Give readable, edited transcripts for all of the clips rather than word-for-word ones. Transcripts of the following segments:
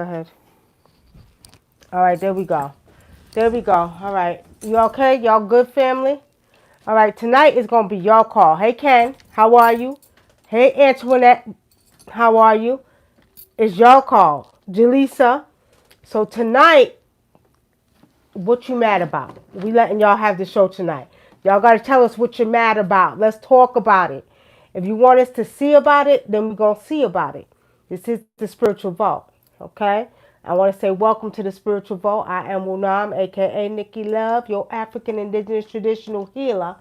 Go ahead. All right, there we go. There we go. All right. You okay? Y'all good, family? All right, tonight is going to be your call. Hey, Ken, how are you? Hey, Antoinette, how are you? It's your call. Jaleesa. So tonight, what you mad about? We letting y'all have the show tonight. Y'all got to tell us what you're mad about. Let's talk about it. If you want us to see about it, then we're going to see about it. This is the spiritual vault, okay? I want to say welcome to the spiritual vault. I am Wunam, a.k.a. Nikki Love, your African Indigenous Traditional Healer.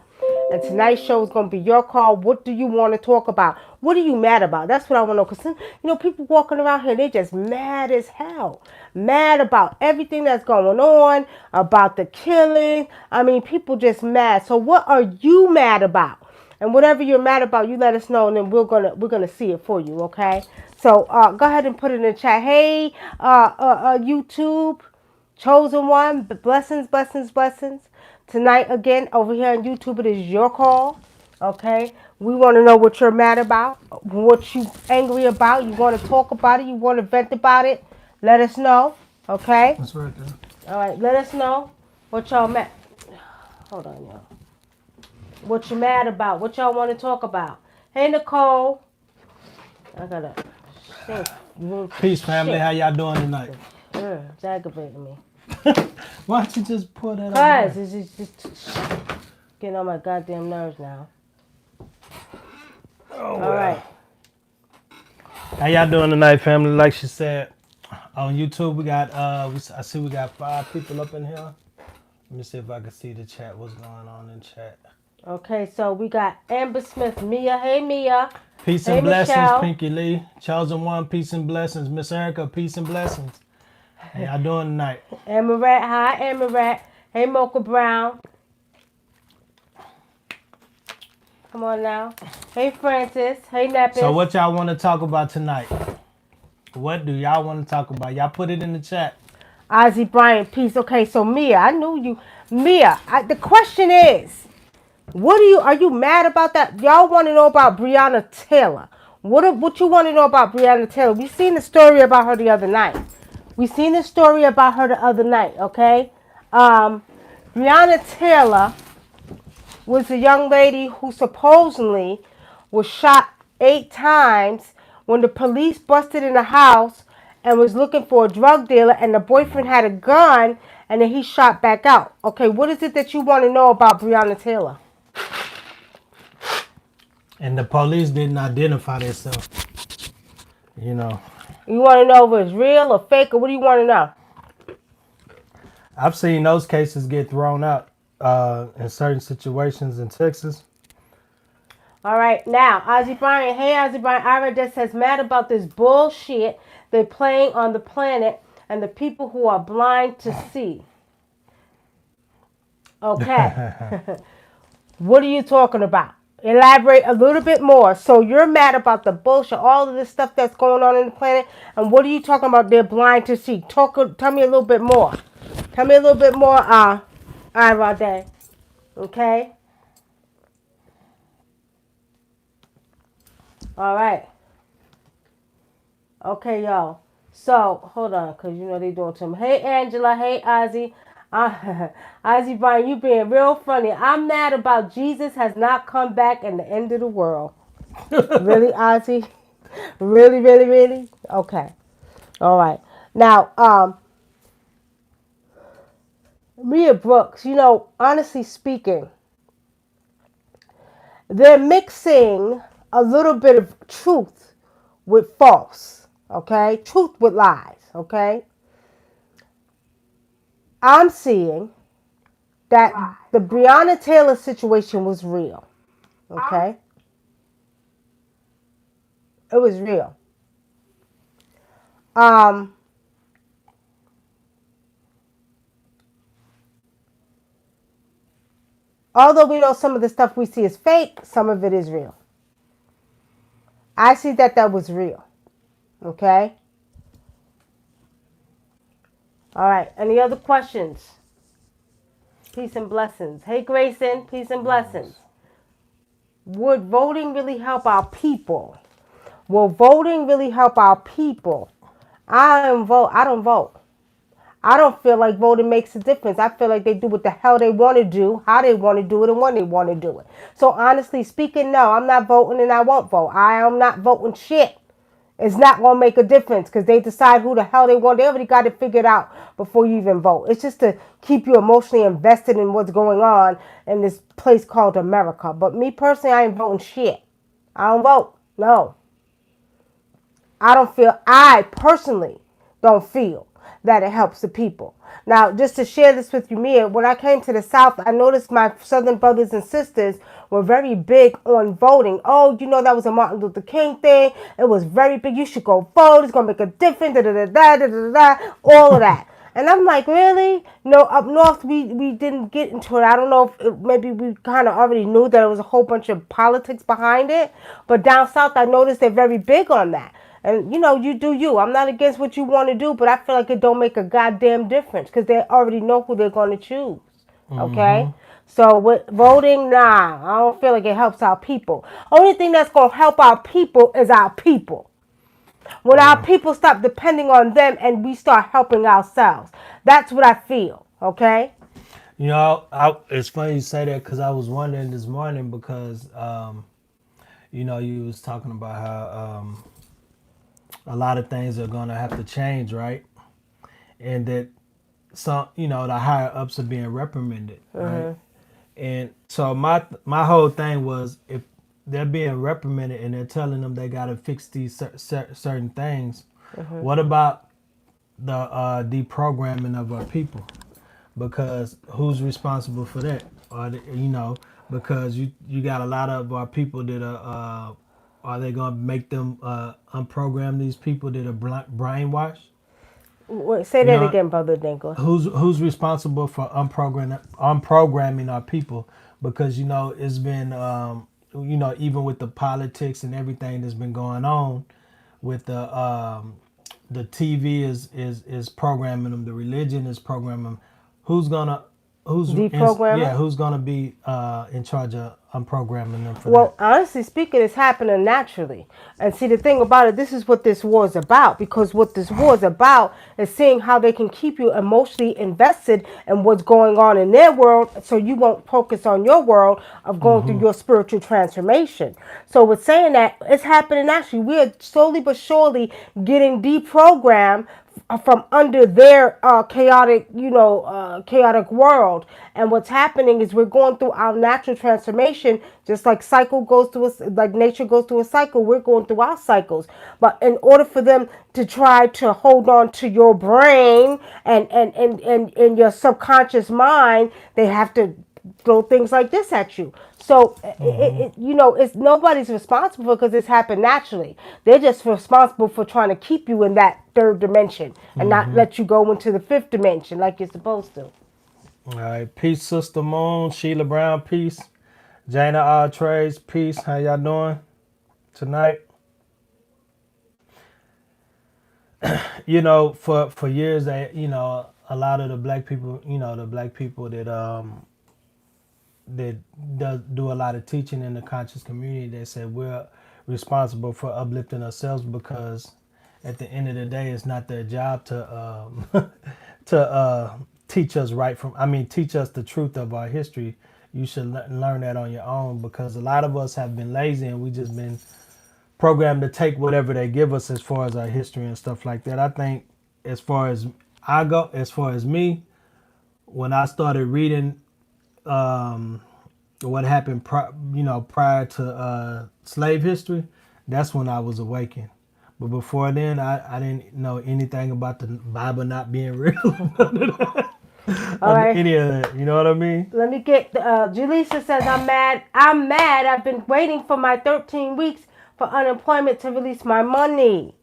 And tonight's show is going to be your call. What do you want to talk about? What are you mad about? That's what I want to know. Because, people walking around here, they just mad as hell. Mad about everything that's going on, about the killing. I mean, people just mad. So what are you mad about? And whatever you're mad about, you let us know, and then we're gonna see it for you, okay? So go ahead and put it in the chat. Hey, YouTube, chosen one, blessings, blessings, blessings. Tonight again over here on YouTube, it is your call, okay? We want to know what you're mad about, what you angry about. You want to talk about it, you want to vent about it. Let us know, okay? That's right there. All right, let us know what y'all mad. Hold on, y'all. What you mad about? What y'all want to talk about? Hey, Nicole. I gotta think. Peace, family. How y'all doing tonight? It's aggravating me. Why don't you just pull that Cause up? it's just getting on my goddamn nerves now. Oh, All right. well. How y'all doing tonight, family? Like she said, on YouTube we got I see we got 5 people up in here. Let me see if I can see the chat. What's going on in chat? Okay, so we got Amber Smith, Mia. Hey, Mia. Peace Hey, and blessings, Michelle. Pinky Lee. Chosen One, peace and blessings. Miss Erica, peace and blessings. How y'all doing tonight? Amaret. Hi, Amaret. Hey, Mocha Brown. Come on now. Hey, Francis. Hey, Nepis. So what y'all want to talk about tonight? What do y'all want to talk about? Y'all put it in the chat. Ozzy Bryant, peace. Okay, so Mia, I knew you. Mia, the question is, are you mad about that? Y'all want to know about Breonna Taylor. What you want to know about Breonna Taylor? We seen the story about her the other night. Okay? Breonna Taylor was a young lady who supposedly was shot 8 times when the police busted in the house and was looking for a drug dealer, and the boyfriend had a gun, and then he shot back out. Okay, what is it that you want to know about Breonna Taylor? And the police didn't identify themselves. You know, You want to know if it's real or fake, or what do you want to know? I've seen those cases get thrown out in certain situations in Texas. All right, now, Ozzy Bryant. Hey, Ozzy Bryant. Ira just says mad about this bullshit they're playing on the planet and the people who are blind to see. Okay. What are you talking about? Elaborate a little bit more. So you're mad about the bullshit, all of this stuff that's going on in the planet, and what are you talking about? They're blind to see. Tell me a little bit more. Tell me a little bit more, Ira Day. Okay? All right. Okay, y'all. So, hold on, because they doing something. Hey, Angela. Hey, Ozzy. Ozzy Brian, you being real funny. I'm mad about Jesus has not come back and the end of the world. Really, Ozzy? Really, really, really? Okay. All right. Now, Mia Brooks, honestly speaking, they're mixing a little bit of truth with false, okay? Truth with lies, okay? I'm seeing that the Breonna Taylor situation was real, okay? It was real. Um, Although we know some of the stuff we see is fake, some of it is real. I see that was real, okay? All right. Any other questions? Peace and blessings. Hey, Grayson. Peace and blessings. Would voting really help our people? Will voting really help our people? I don't vote. I don't vote. I don't feel like voting makes a difference. I feel like they do what the hell they want to do, how they want to do it, and when they want to do it. So honestly speaking, no, I'm not voting and I won't vote. I am not voting shit. It's not going to make a difference because they decide who the hell they want. They already got it figured out before you even vote. It's just to keep you emotionally invested in what's going on in this place called America. But me personally, I ain't voting shit. I don't vote. No. I personally don't feel that it helps the people. Now, just to share this with you, Mia, when I came to the South, I noticed my Southern brothers and sisters were very big on voting. Oh, you know, that was a Martin Luther King thing. It was very big. You should go vote. It's going to make a difference. Da, da, da, da, da, da, da, all of that. And I'm like, really? No, up north, we didn't get into it. I don't know if maybe we kind of already knew that there was a whole bunch of politics behind it. But down south, I noticed they're very big on that. And, you know, you do you. I'm not against what you want to do, but I feel like it don't make a goddamn difference because they already know who they're going to choose. Okay? So with voting, nah, I don't feel like it helps our people. Only thing that's going to help our people is our people. When our Yeah. people stop depending on them and we start helping ourselves. That's what I feel. Okay? You know, it's funny you say that because I was wondering this morning because, you know, you was talking about how a lot of things are going to have to change, right? And that some, you know, the higher ups are being reprimanded, right? And so my whole thing was if they're being reprimanded and they're telling them they got to fix these certain things, what about the deprogramming of our people? Because who's responsible for that? Or you know, because you got a lot of our people that are they gonna make them unprogram these people that are brainwashed? Wait, say You that know, again, Brother Dinkle. who's responsible for unprogramming our people? Because you know it's been you know even with the politics and everything that's been going on with the TV is programming them, the religion is programming them. Who's gonna Deprogramming? who's gonna be in charge of unprogramming them for Well, that? honestly speaking, it's happening naturally. And see, the thing about it, this is what this war is about. Because what this war is about is seeing how they can keep you emotionally invested in what's going on in their world so you won't focus on your world of going through Mm-hmm. your spiritual transformation. So, with saying that, it's happening naturally. We are slowly but surely getting deprogrammed from under their chaotic, chaotic world. And what's happening is we're going through our natural transformation, just like like nature goes through a cycle. We're going through our cycles. But in order for them to try to hold on to your brain and your subconscious mind, they have to throw things like this at you. So it's nobody's responsible because it's happened naturally. They're just responsible for trying to keep you in that third dimension and not Mm-hmm. let you go into the fifth dimension like you're supposed to. All right, peace, Sister Moon, Sheila Brown, peace, Jana Altrays, peace. How y'all doing tonight? You know, for years, they, you know, a lot of the black people, you know, the black people that do a lot of teaching in the conscious community, they said we're responsible for uplifting ourselves because at the end of the day, it's not their job to to teach us right from. I mean, teach us the truth of our history. You should learn that on your own because a lot of us have been lazy and we just been programmed to take whatever they give us as far as our history and stuff like that. I think as far as as far as me, when I started reading um, what happened, you know, prior to slave history, that's when I was awakened. But before then, I didn't know anything about the Bible not being real, All right. any of that. You know what I mean? Let me get. Julissa says, I'm mad. I'm mad. I've been waiting for my 13 weeks for unemployment to release my money.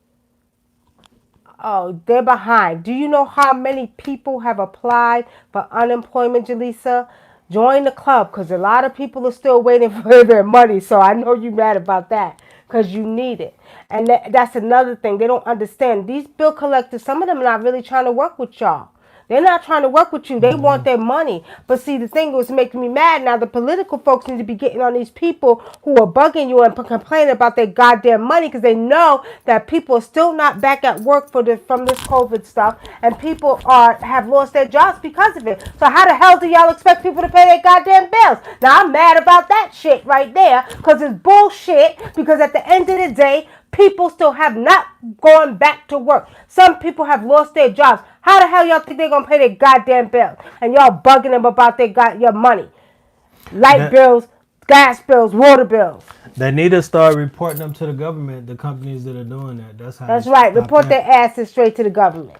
Oh, they're behind. Do you know how many people have applied for unemployment, Jaleesa? Join the club because a lot of people are still waiting for their money. So I know you're mad about that because you need it. And that's another thing. They don't understand. These bill collectors, some of them are not really trying to work with y'all. They're not trying to work with you. They Mm-hmm. want their money. But see, the thing was making me mad. Now the political folks need to be getting on these people who are bugging you and complaining about their goddamn money because they know that people are still not back at work from this COVID stuff, and people have lost their jobs because of it. So how the hell do y'all expect people to pay their goddamn bills? Now I'm mad about that shit right there because it's bullshit. Because at the end of the day, people still have not gone back to work. Some people have lost their jobs. How the hell y'all think they're gonna pay their goddamn bills? And y'all bugging them about your money, light That bills, gas bills, water bills. they need to start reporting them to the government. The companies that are doing that. That's how they That's right. stop Report that. their asses straight to the government.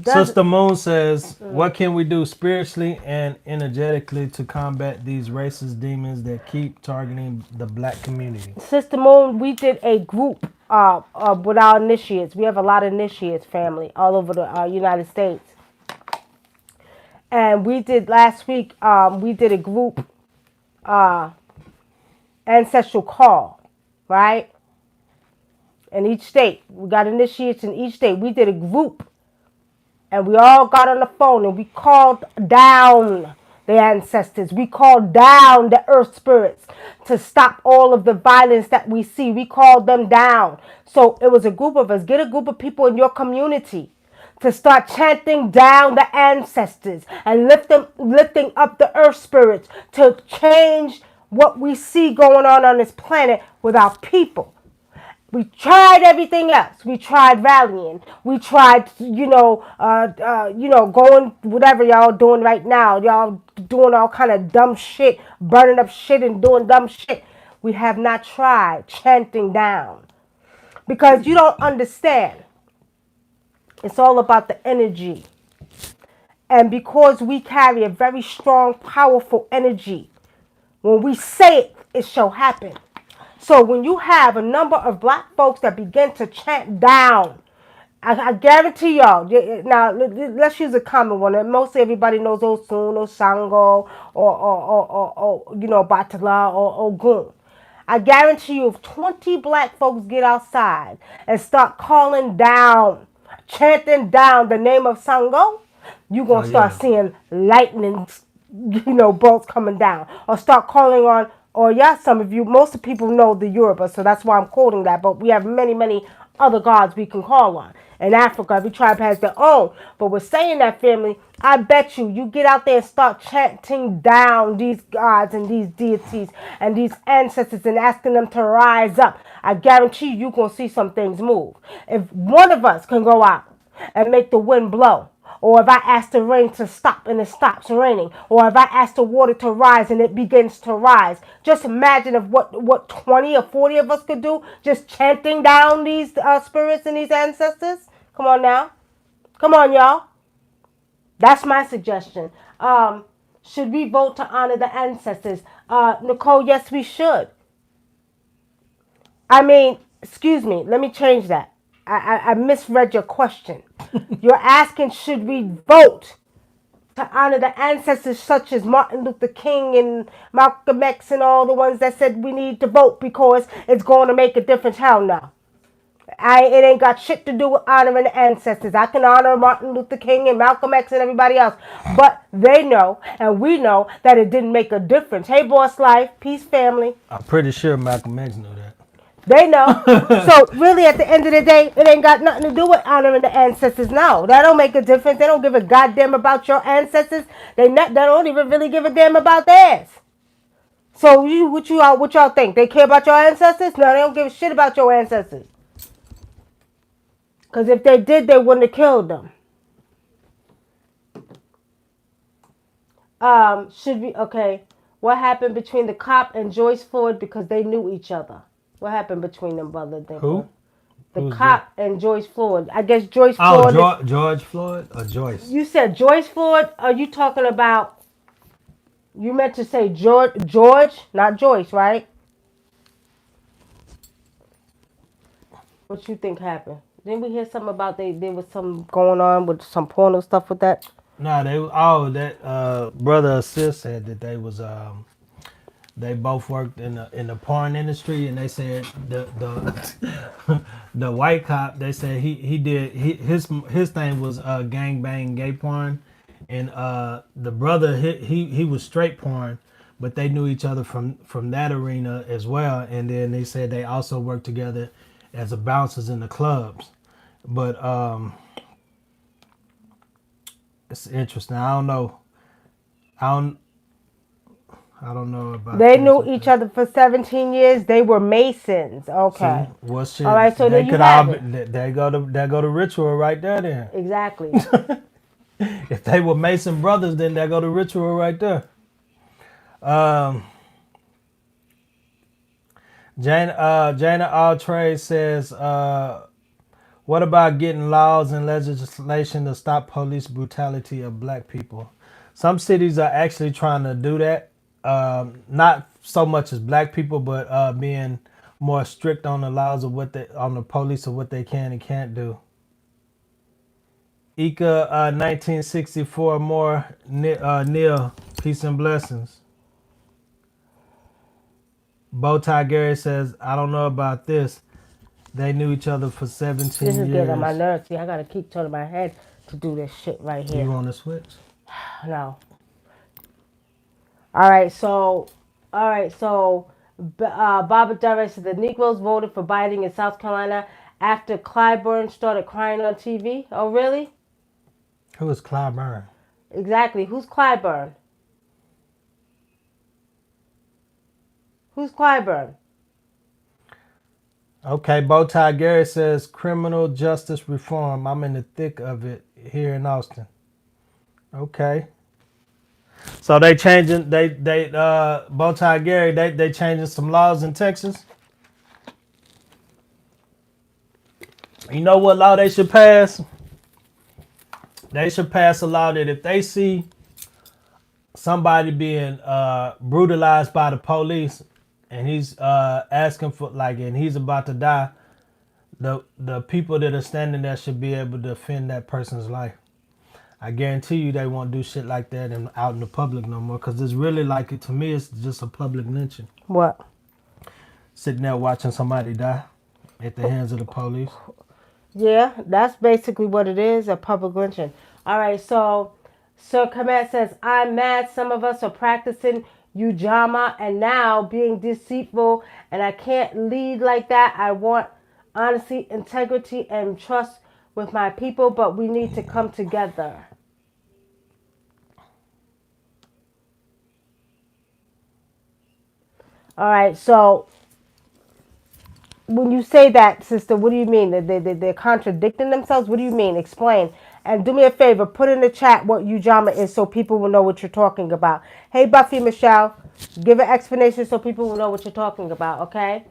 Doesn't Sister Moon says, "What can we do spiritually and energetically to combat these racist demons that keep targeting the black community?" Sister Moon, we did a group with our initiates. We have a lot of initiates family all over the United States. And we did last week, we did a group ancestral call, right? In each state. We got initiates in each state. We did a group and we all got on the phone and we called down the ancestors. We called down the earth spirits to stop all of the violence that we see. We called them down. So it was a group of us. Get a group of people in your community to start chanting down the ancestors and lifting up the earth spirits to change what we see going on this planet with our people. We tried everything else. We tried rallying. We tried, going whatever y'all doing right now. Y'all doing all kind of dumb shit, burning up shit and doing dumb shit. We have not tried chanting down because you don't understand. It's all about the energy. And because we carry a very strong, powerful energy, when we say it, it shall happen. So when you have a number of black folks that begin to chant down, I guarantee y'all, now let's use a common one. And mostly everybody knows Osun or Sango or Batala or Ogun. I guarantee you if 20 black folks get outside and start calling down, chanting down the name of Sango, you're Oh going to start yeah. seeing lightning, bolts coming down. Or start calling on, or yeah, some of you, most of people know the Yoruba, so that's why I'm quoting that. But we have many, many other gods we can call on. In Africa, every tribe has their own. But we're saying that, family, I bet you get out there and start chanting down these gods and these deities and these ancestors and asking them to rise up. I guarantee you're going to see some things move. If one of us can go out and make the wind blow, or if I ask the rain to stop and it stops raining, or if I ask the water to rise and it begins to rise, just imagine if what 20 or 40 of us could do, just chanting down these spirits and these ancestors. Come on now. Come on, y'all. That's my suggestion. Should we vote to honor the ancestors? Nicole, yes, we should. I mean, excuse me, let me change that. I misread your question. You're asking, should we vote to honor the ancestors such as Martin Luther King and Malcolm X and all the ones that said we need to vote because it's going to make a difference? Hell no. It ain't got shit to do with honoring the ancestors. I can honor Martin Luther King and Malcolm X and everybody else. But they know, and we know, that it didn't make a difference. Hey, boss life, peace, family. I'm pretty sure Malcolm X knew They know. that. So really, at the end of the day, it ain't got nothing to do with honoring the ancestors. No, that don't make a difference. They don't give a goddamn about your ancestors. They don't even really give a damn about theirs. So what y'all think? They care about your ancestors? No, they don't give a shit about your ancestors. Because if they did, they wouldn't have killed them. Should we? Okay. What happened between the cop and Joyce Floyd because they knew each other? What happened between them, brother? Who? The Who's cop that? and Joyce Floyd. I guess Joyce Oh, Floyd. George Floyd or Joyce? You said Joyce Floyd. Are you talking about? You meant to say George, not Joyce, right? What you think happened? Didn't we hear something about there was some going on with some porno stuff with that? Nah, that brother or sis said that they was They both worked in the porn industry, and they said the the white cop. They said his thing was gang bang gay porn, and the brother he was straight porn, but they knew each other from that arena as well. And then they said they also worked together as a bouncers in the clubs. But it's interesting. I don't I don't know about They this. knew each other for 17 years. They were Masons. Okay. See, well, shit, All right, so they there you could have all it. be, there go the ritual right there. Then, Exactly. if they were Mason brothers, then there go the ritual right there. Um, Jana Altrey says, "What about getting laws and legislation to stop police brutality of black people?" Some cities are actually trying to do that. Not so much as black people, but being more strict on the laws of on the police of what they can and can't do. Ika 1964 more Neil, peace and blessings. Bowtie Gary says, I don't know about this. They knew each other for 17 This is getting on my years. nerves. See, I gotta keep turning my head to do this shit right here. You want to switch? No. All right, so Barbara Durrell said the Negroes voted for Biden in South Carolina after Clyburn started crying on TV. Oh, really? Who is Clyburn? Exactly. Who's Clyburn? Who's Clyburn? Okay, Bowtie Gary says criminal justice reform. I'm in the thick of it here in Austin. Okay. So they changing Bowtie Gary, they changing some laws in Texas. You know what law they should pass? They should pass a law that if they see somebody being brutalized by the police and he's asking for and he's about to die, the people that are standing there should be able to defend that person's life. I guarantee you they won't do shit like that out in the public no more, because it's really to me, it's just a public lynching. What? Sitting there watching somebody die at the hands of the police. Yeah, that's basically what it is, a public lynching. All right, so Sir Kamet says, I'm mad some of us are practicing Ujamaa and now being deceitful, and I can't lead like that. I want honesty, integrity, and trust with my people, but we need to come together. All right, so when you say that, sister, what do you mean? They're contradicting themselves? What do you mean? Explain. And do me a favor, put in the chat what Ujamaa is so people will know what you're talking about. Hey, Buffy Michelle, give an explanation so people will know what you're talking about, okay?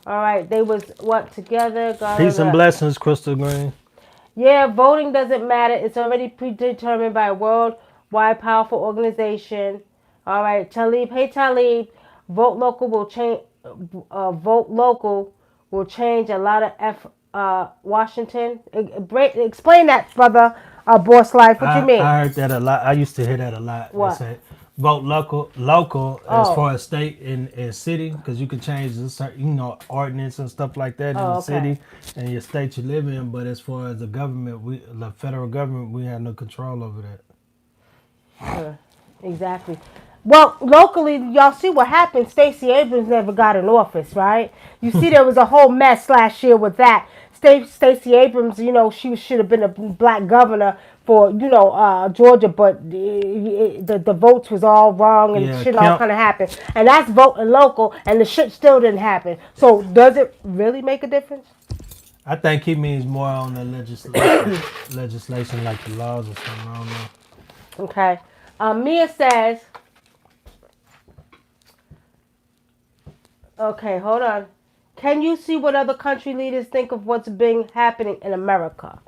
All right, they was, what, together? Peace and blessings, Crystal Green. Yeah, voting doesn't matter. It's already predetermined by a worldwide powerful organization. All right, Talib. Hey, Talib. Vote local will change. Vote local will change a lot of Washington. Explain that, brother. Boss life. What you mean? I heard that a lot. I used to hear that a lot. What? They say vote local as Oh. far as state and city, because you can change the certain, ordinance and stuff like that in the okay. city and your state you live in. But as far as the government, the federal government, we have no control over that. Exactly. Well, locally, y'all see what happened. Stacey Abrams never got in office, right? You see, there was a whole mess last year with that. Stacey Abrams, she should have been a black governor for, Georgia, but the votes was all wrong and shit all kind of happened. And that's voting local, and the shit still didn't happen. So does it really make a difference? I think he means more on the legislation like the laws or something. I don't know. Okay. Mia says, okay, hold on. Can you see what other country leaders think of what's been happening in America?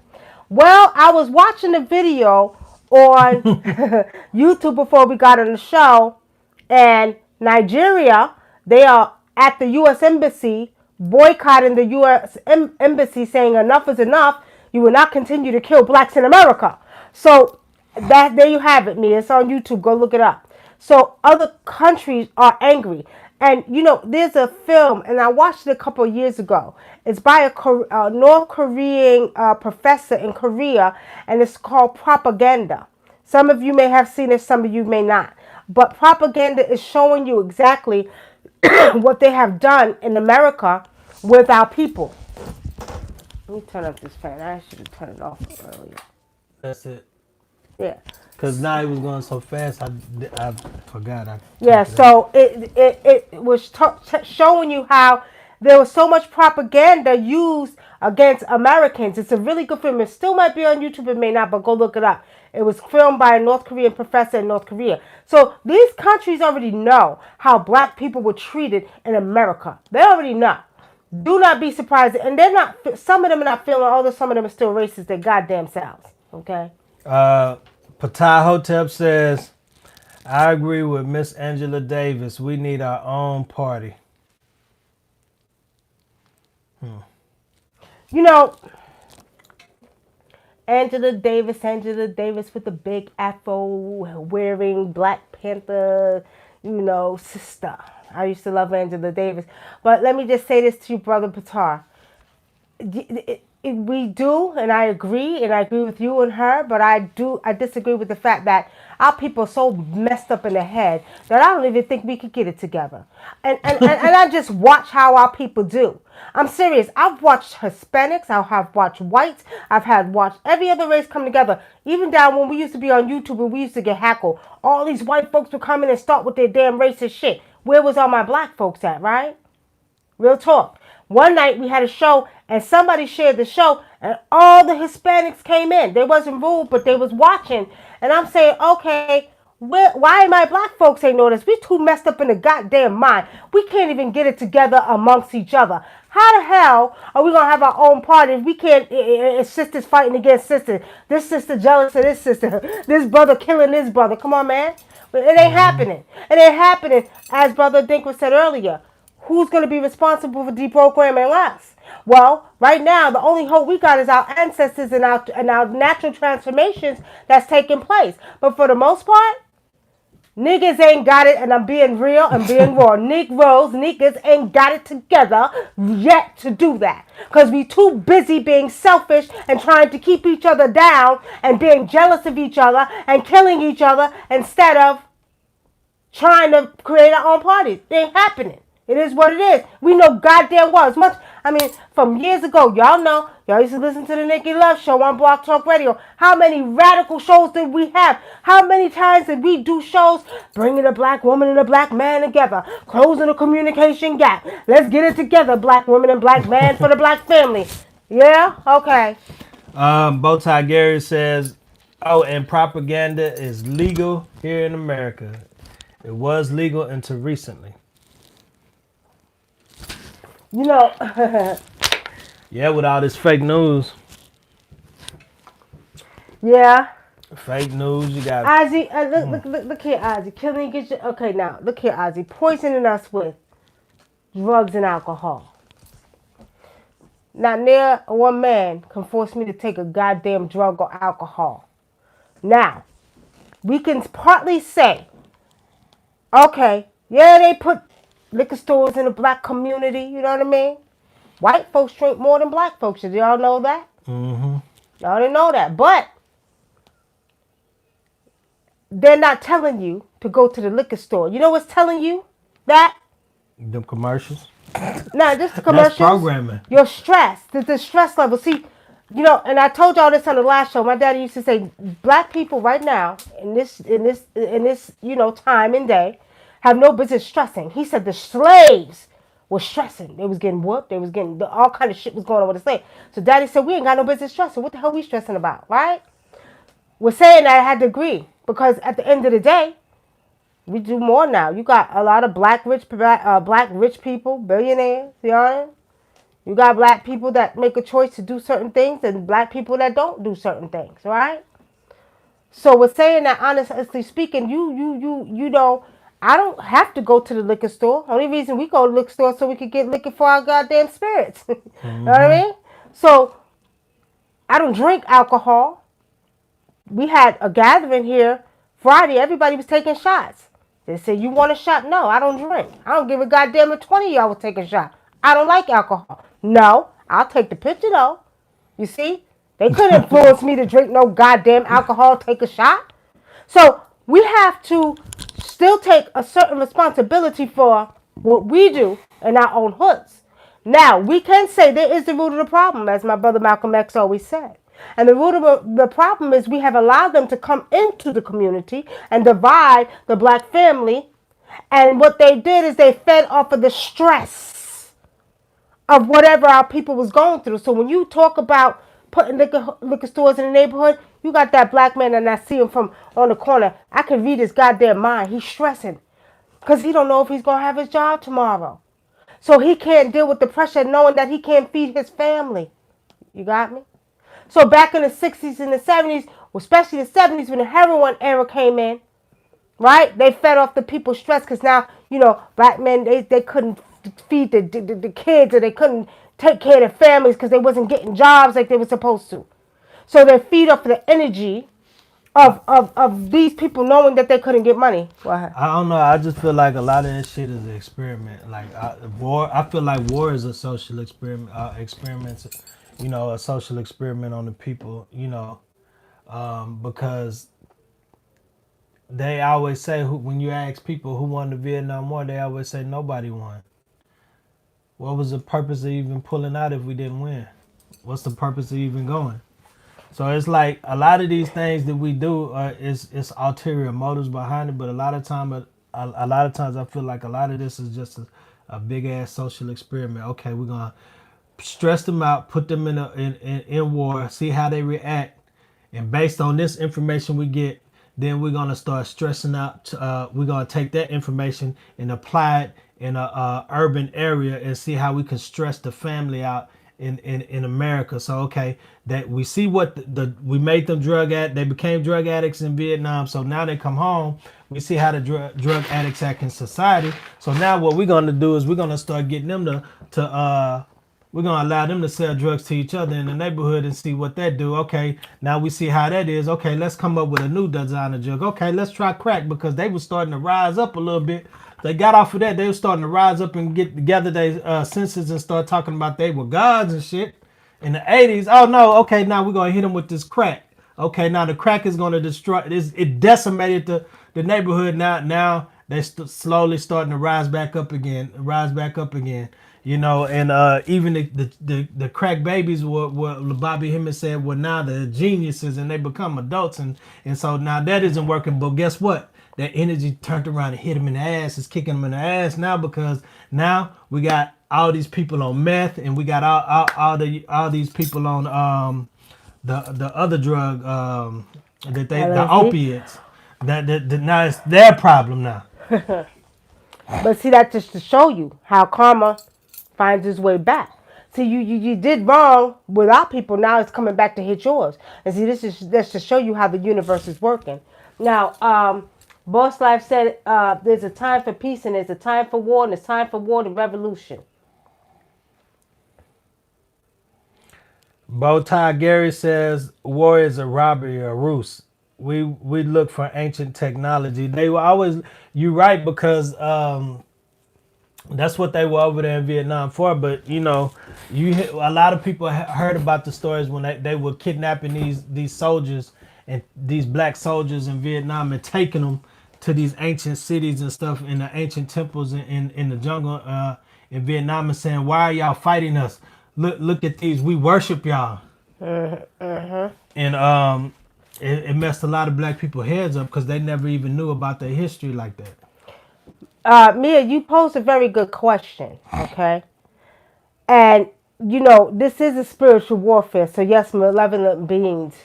Well, I was watching a video on YouTube before we got on the show, and Nigeria, they are at the U.S. Embassy boycotting the U.S. Embassy, saying enough is enough. You will not continue to kill blacks in America. So That there you have it, Mia. It's on YouTube. Go look it up. So other countries are angry, and there's a film, and I watched it a couple of years ago. It's by a North Korean professor in Korea, and it's called Propaganda. Some of you may have seen it, some of you may not. But propaganda is showing you exactly what they have done in America with our people. Let me turn up this fan. I should have turned it off earlier. That's it. Yeah. Cause now it was going so fast, I forgot. I Yeah, turned it up. so it was showing you how there was so much propaganda used against Americans. It's a really good film. It still might be on YouTube, it may not, but go look it up. It was filmed by a North Korean professor in North Korea. So these countries already know how black people were treated in America. They already know. Do not be surprised. And they're not, some of them are not feeling, although some of them are still racist, their goddamn selves. Okay? Uh, Patai Hotep says, I agree with Miss Angela Davis. We need our own party. You know, Angela Davis with the big afro wearing Black Panther, sister. I used to love Angela Davis. But let me just say this to you, Brother Patar. We do, and I agree with you and her, but I disagree with the fact that our people are so messed up in the head that I don't even think we could get it together. And I just watch how our people do. I'm serious. I've watched Hispanics, I have watched whites, I've had watched every other race come together. Even down when we used to be on YouTube and we used to get hackled, all these white folks would come in and start with their damn racist shit. Where was all my black folks at, right? Real talk. One night we had a show and somebody shared the show and all the Hispanics came in. They wasn't rude, but they was watching. And I'm saying, okay, why my black folks ain't noticed? We too messed up in the goddamn mind. We can't even get it together amongst each other. How the hell are we going to have our own party if we can't, sisters fighting against sisters? This sister jealous of this sister. This brother killing this brother. Come on, man. It ain't happening. It ain't happening, as Brother Dinkra said earlier. Who's going to be responsible for deprogramming us? Well, right now, the only hope we got is our ancestors and our natural transformations that's taking place. But for the most part, niggas ain't got it, and I'm being real and being raw. Niggas ain't got it together yet to do that. Because we too busy being selfish and trying to keep each other down and being jealous of each other and killing each other instead of trying to create our own parties. It ain't happening. It is what it is. We know goddamn well. As much, from years ago, y'all used to listen to the NICKY Love Show on Blog Talk Radio. How many radical shows did we have? How many times did we do shows bringing a black woman and a black man together, closing the communication gap? Let's get it together, black woman and black man for the black family. Yeah? Okay. Bowtie Gary says, oh, and propaganda is legal here in America. It was legal until recently. Yeah, with all this fake news. Yeah. Fake news, you got. Ozzy, look here, Ozzy. Killing, get your. Okay, now, look here, Ozzy. Poisoning us with drugs and alcohol. Now, near one man can force me to take a goddamn drug or alcohol. Now, we can partly say, okay, yeah, they put liquor stores in the black community, you know what I mean? White folks drink more than black folks. Did y'all know that? Mm-hmm. Y'all didn't know that. But they're not telling you to go to the liquor store. You know what's telling you that? Them commercials. No, just the commercials. That's programming. Your stress, the stress level. See, and I told y'all this on the last show. My daddy used to say, black people right now in this time and day have no business stressing. He said the slaves were stressing. They was getting whooped. They was getting all kind of shit was going on with the slave. So daddy said we ain't got no business stressing. What the hell we stressing about, right? We're saying that I had to agree because at the end of the day, we do more now. You got a lot of black rich people, billionaires. You know, you got black people that make a choice to do certain things, and black people that don't do certain things. Right? So we're saying that honestly speaking, you know, I don't have to go to the liquor store. Only reason we go to the liquor store so we could get liquor for our goddamn spirits. You know what I mean? So I don't drink alcohol. We had a gathering here Friday. Everybody was taking shots. They said, "You want a shot?" No, I don't drink. I don't give a goddamn if 20 of y'all will take a shot. I don't like alcohol. No, I'll take the picture though. You see? They couldn't influence me to drink no goddamn alcohol, take a shot. So we have to still take a certain responsibility for what we do in our own hoods. Now, we can say there is the root of the problem, as my brother Malcolm X always said. And the root of the problem is we have allowed them to come into the community and divide the black family. And what they did is they fed off of the stress of whatever our people was going through. So when you talk about putting liquor stores in the neighborhood, you got that black man and I see him from on the corner. I can read his goddamn mind. He's stressing because he don't know if he's going to have his job tomorrow. So he can't deal with the pressure knowing that he can't feed his family. You got me? So back in the 60s and the 70s, especially the 70s when the heroin era came in, right? They fed off the people's stress because now, black men, they couldn't feed the kids or they couldn't take care of their families because they wasn't getting jobs like they were supposed to. So they feed off the energy of these people knowing that they couldn't get money. I don't know. I just feel like a lot of this shit is an experiment. Like war, I feel like war is a social experiment. A social experiment on the people. Because they always say when you ask people who won the Vietnam War, they always say nobody won. What was the purpose of even pulling out if we didn't win? What's the purpose of even going? So it's like a lot of these things that we do is ulterior motives behind it, but a lot of times I feel like a lot of this is just a big ass social experiment. Okay, we're gonna stress them out, put them in war, see how they react, and based on this information we get, then we're gonna start stressing out. We're gonna take that information and apply it in a urban area and see how we can stress the family out in America. So okay, that we see what we made them they became drug addicts in Vietnam. So now they come home. We see how the drug addicts act in society. So now what we're gonna do is we're gonna start getting them to we're gonna allow them to sell drugs to each other in the neighborhood and see what that do. Okay, now we see how that is. Okay, let's come up with a new designer drug. Okay, let's try crack because they were starting to rise up a little bit. They got off of that. They were starting to rise up and get together their senses and start talking about they were gods and shit. In the 80s, oh no, okay, now we're going to hit them with this crack. Okay, now the crack is going to destroy, it decimated the neighborhood. Now they slowly starting to rise back up again. And even the crack babies what Bobby Hemmett said were now the geniuses and they become adults. And so now that isn't working, but guess what? That energy turned around and hit him in the ass. It's kicking him in the ass now because now we got all these people on meth and we got all these people on the other drug that they the opiates. That now it's their problem now. But see, that just to show you how karma finds its way back. See, you did wrong with our people. Now it's coming back to hit yours. And see, that's to show you how the universe is working. Now, Boss Life said there's a time for peace and there's a time for war and there's time for war and revolution. Bowtie Gary says war is a robbery or a ruse. We look for ancient technology. They were always, you're right, because that's what they were over there in Vietnam for. But a lot of people heard about the stories when they were kidnapping these soldiers and these black soldiers in Vietnam and taking them to these ancient cities and stuff in the ancient temples in the jungle in Vietnam and saying, "Why are y'all fighting us? Look at these. We worship y'all." And it messed a lot of black people's heads up because they never even knew about their history like that. Mia, you posed a very good question, okay? And, this is a spiritual warfare. So, yes, malevolent beings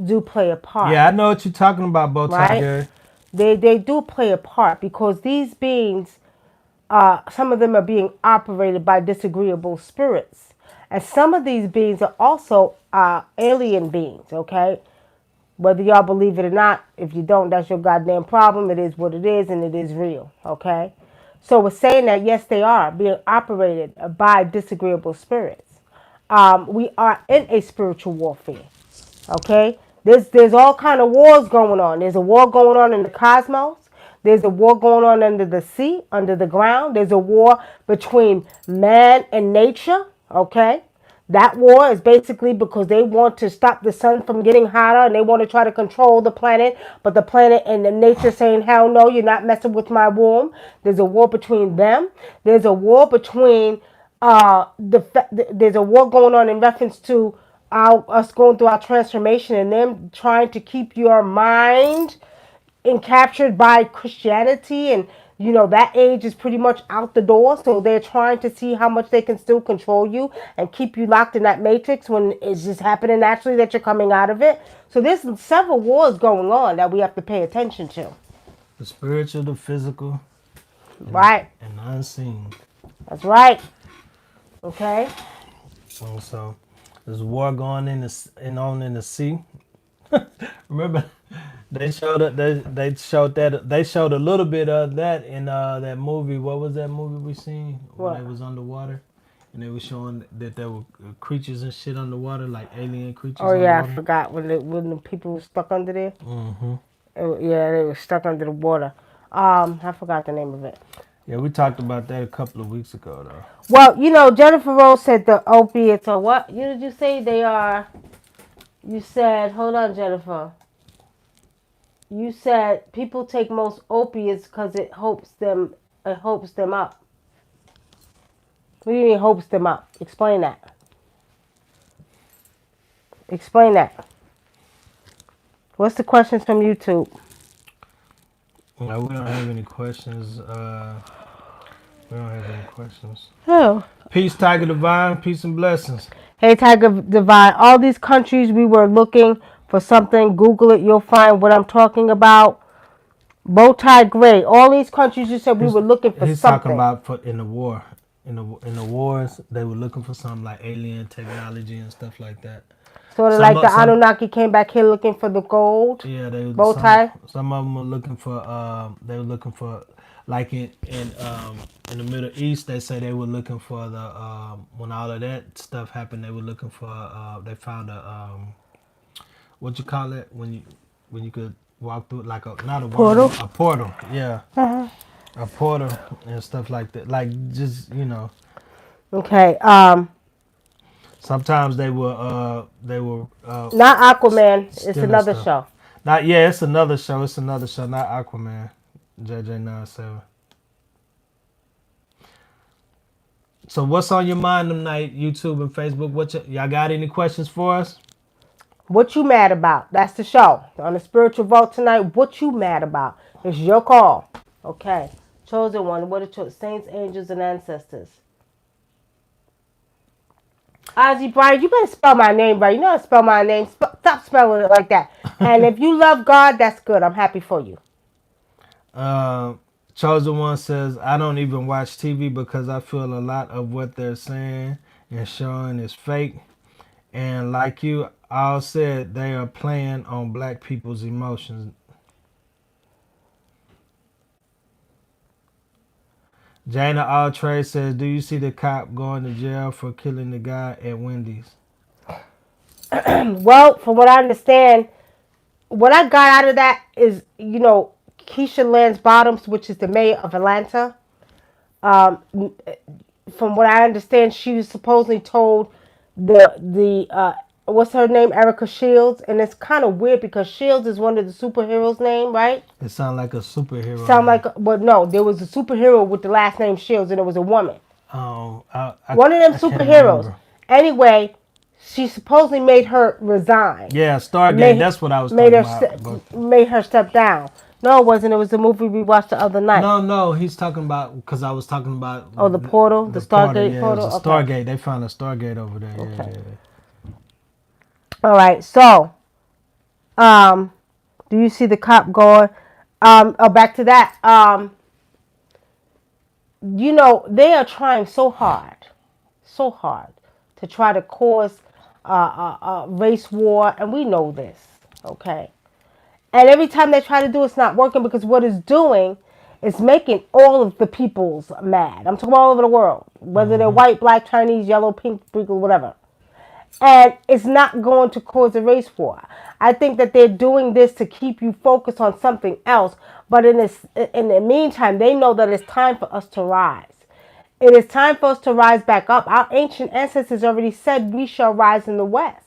do play a part. Yeah, I know what you're talking about, Bowtie Gary. They do play a part because these beings, some of them are being operated by disagreeable spirits. And some of these beings are also alien beings, okay? Whether y'all believe it or not, if you don't, that's your goddamn problem. It is what it is and it is real, okay? So we're saying that, yes, they are being operated by disagreeable spirits. We are in a spiritual warfare, okay? There's all kind of wars going on. There's a war going on in the cosmos. There's a war going on under the sea, under the ground. There's a war between man and nature. Okay, that war is basically because they want to stop the sun from getting hotter and they want to try to control the planet. But the planet and the nature saying, hell no, you're not messing with my womb. There's a war between them. There's a war between there's a war going on in reference to us going through our transformation and them trying to keep your mind captured by Christianity, and that age is pretty much out the door, so they're trying to see how much they can still control you and keep you locked in that matrix when it's just happening naturally that you're coming out of it. So there's several wars going on that we have to pay attention to. The spiritual, the physical, Right. and the unseen. That's right. Okay. So there's a war going on in the sea. Remember, they showed it. They showed a little bit of that in that movie. What was that movie we seen when What? they was underwater, and they were showing that there were creatures and shit underwater, like alien creatures. Oh yeah, underwater. I forgot when the people were stuck under there. Mm-hmm. Yeah, they were stuck under the water. I forgot the name of it. Yeah, we talked about that a couple of weeks ago, though. Well, Jennifer Rose said the opiates are what? Did you say they are? You said, hold on, Jennifer. You said people take most opiates because it hopes them up. What do you mean hopes them up? Explain that. Explain that. What's the questions from YouTube? No, we don't have any questions. We don't have any questions. Oh. Peace, Tiger Divine. Peace and blessings. Hey, Tiger Divine. All these countries we were looking for something. Google it. You'll find what I'm talking about. Bowtie Gray. All these countries you said we were looking for He's something. talking about in the war. In the wars, they were looking for something like alien technology and stuff like that. Sort of like the Anunnaki came back here looking for the gold. Yeah, they bow tie. Some of them were looking for. They were looking for, like in the Middle East, they say they were looking for the when all of that stuff happened, they were looking for. They found a what you call it when you could walk through like not a portal. A portal, yeah. Uh-huh. A portal and stuff like that. Like just Okay. Sometimes they were not Aquaman. It's another show. It's another show. It's another show, not Aquaman. JJ97. So what's on your mind tonight, YouTube and Facebook? Y'all got any questions for us? What you mad about? That's the show. On the Spiritual Vault tonight, what you mad about? It's your call. Okay. Chosen one. What are saints, angels, and ancestors? Ozzy Brian, you better spell my name right. You know how to spell my name. Stop spelling it like that. And if you love God, that's good. I'm happy for you. Chosen one says, I don't even watch TV because I feel a lot of what they're saying and showing is fake. And like you all said, they are playing on black people's emotions. Jana Altrey says, do you see the cop going to jail for killing the guy at Wendy's? Well, from what I understand, what I got out of that is, Keisha Lance Bottoms, which is the mayor of Atlanta. From what I understand, she was supposedly told the what's her name, Erica Shields, and it's kind of weird because Shields is one of the superheroes' name, right? It sounds like a superhero. No, there was a superhero with the last name Shields, and it was a woman. Oh, one of them superheroes. Anyway, she supposedly made her resign. Yeah, Stargate. That's what I was talking about. Made her step down. No, it wasn't. It was the movie we watched the other night. No, he's talking about, because I was talking about. Oh, the portal, the Stargate portal. It was a Stargate. They found a Stargate over there. Okay. Yeah. All right. So, do you see the cop going? Back to that. They are trying so hard to try to cause a race war, and we know this. Okay. And every time they try to do it, it's not working because what it's doing is making all of the peoples mad. I'm talking all over the world, whether they're white, black, Chinese, yellow, pink, whatever. And it's not going to cause a race war. I think that they're doing this to keep you focused on something else. But in the meantime, they know that it's time for us to rise. It is time for us to rise back up. Our ancient ancestors already said we shall rise in the West.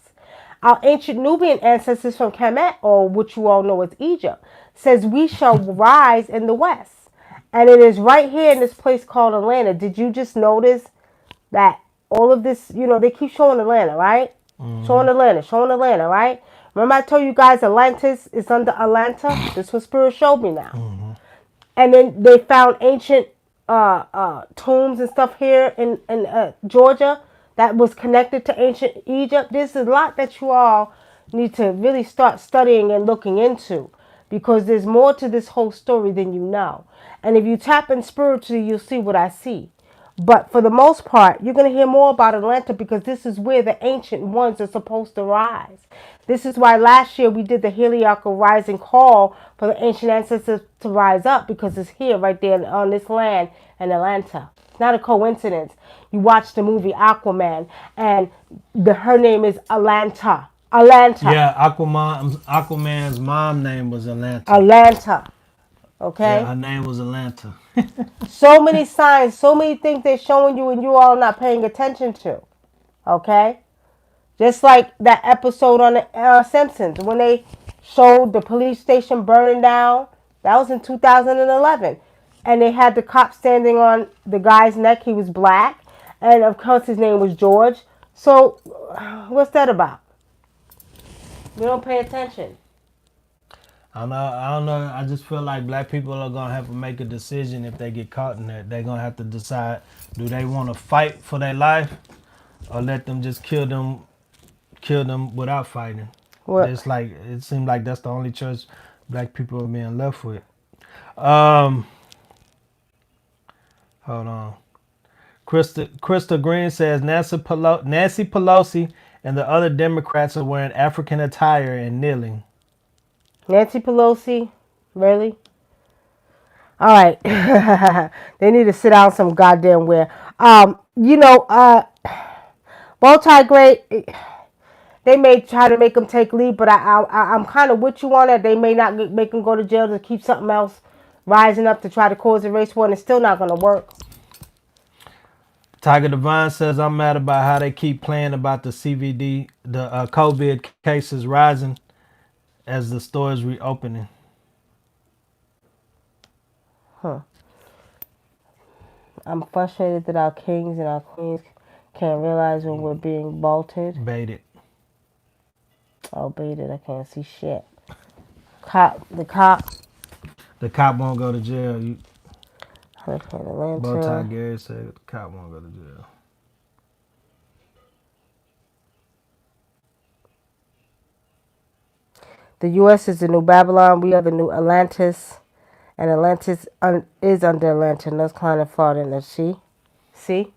Our ancient Nubian ancestors from Kemet, or what you all know as Egypt, says we shall rise in the West. And it is right here in this place called Atlanta. Did you just notice that all of this, they keep showing Atlanta, right? Mm-hmm. Showing Atlanta, right? Remember I told you guys Atlantis is under Atlanta? This is what Spirit showed me now. Mm-hmm. And then they found ancient tombs and stuff here in Georgia that was connected to ancient Egypt. There's a lot that you all need to really start studying and looking into, because there's more to this whole story than you know. And if you tap in spiritually, you'll see what I see. But for the most part, you're going to hear more about Atlanta, because this is where the ancient ones are supposed to rise. This is why last year we did the heliacal rising call for the ancient ancestors to rise up, because it's here, right there on this land in Atlanta. It's not a coincidence. You watch the movie Aquaman, and her name is Atlanta. Atlanta. Yeah, Aquaman's mom name was Atlanta. Atlanta. Yeah, Okay? her name was Atlanta. So many signs, so many things they're showing you and you all not paying attention to. Okay? Just like that episode on the Simpsons, when they showed the police station burning down. That was in 2011. And they had the cop standing on the guy's neck. He was black. And of course his name was George. So what's that about? We don't pay attention. I don't know. I just feel like black people are gonna have to make a decision if they get caught in that. They're gonna have to decide: do they want to fight for their life, or let them just kill them without fighting? What? It's like it seems like that's the only choice black people are being left with. Um, Hold on. Krista Green says Nancy Pelosi and the other Democrats are wearing African attire and kneeling. Nancy Pelosi? Really? All right. They need to sit down some goddamn where. Multi-grade, they may try to make them take leave, but I'm kind of with you on that. They may not make them go to jail to keep something else rising up to try to cause a race war, and it's still not going to work. Tiger Devine says, I'm mad about how they keep playing about the COVID cases rising as the stores reopening. Huh. I'm frustrated that our kings and our queens can't realize when we're being bolted. Baited. Oh, baited. I can't see shit. The cop. The cop won't go to jail. Atlanta. Bowtie Gary said the cop won't go to jail. The U.S. is the new Babylon. We are the new Atlantis. And Atlantis is under Atlanta, North Carolina, Florida. See?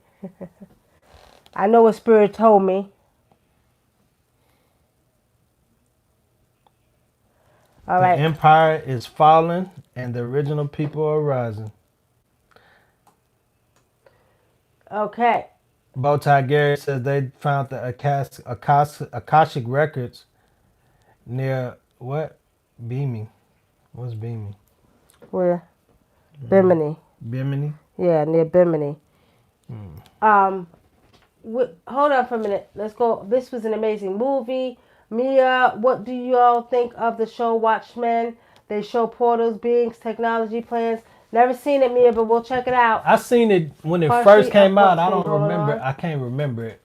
I know what Spirit told me. All right. The empire is falling and the original people are rising. Okay. Bowtie Gary says they found the Akashic records near what? Bimini. What's Bimini? Where? Bimini. Bimini? Yeah, near Bimini. Hold on for a minute. Let's go. This was an amazing movie. Mia, what do you all think of the show Watchmen? They show portals, beings, technology plans. Never seen it, Mia, but we'll check it out. I seen it when it first came out. I don't remember. I can't remember it.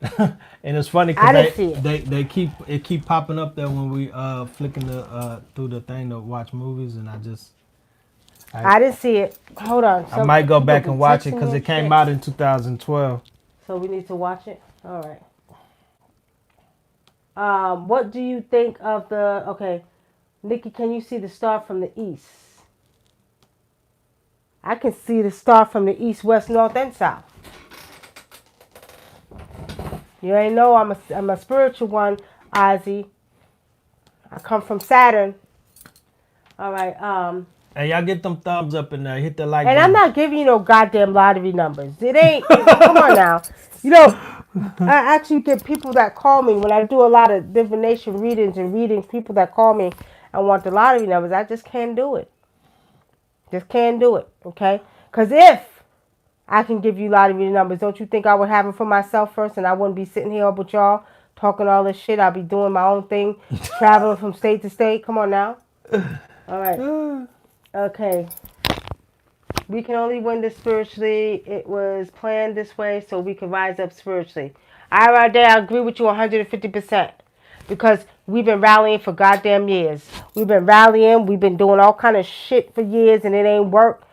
And it's funny because they keep popping up there when we flicking through the thing to watch movies, and I didn't see it. Hold on. I might go back and watch it because it came out in 2012. So we need to watch it? All right. What do you think of the... Okay. Nikki, can you see the star from the east? I can see the star from the east, west, north, and south. You ain't know I'm a spiritual one, Ozzy. I come from Saturn. All right. Hey, y'all get them thumbs up in there. Hit the like and button. I'm not giving you no goddamn lottery numbers. It ain't. Come on now. I actually get people that call me when I do a lot of divination readings and readings. People that call me and want the lottery numbers. I just can't do it. Just can't do it. Okay? Because if I can give you lottery numbers, don't you think I would have them for myself first, and I wouldn't be sitting here with y'all talking all this shit? I'd be doing my own thing, traveling from state to state. Come on now. All right. Okay. We can only win this spiritually. It was planned this way so we can rise up spiritually. Right there, I agree with you 150%. Because we've been rallying for goddamn years. We've been rallying. We've been doing all kind of shit for years and it ain't worked.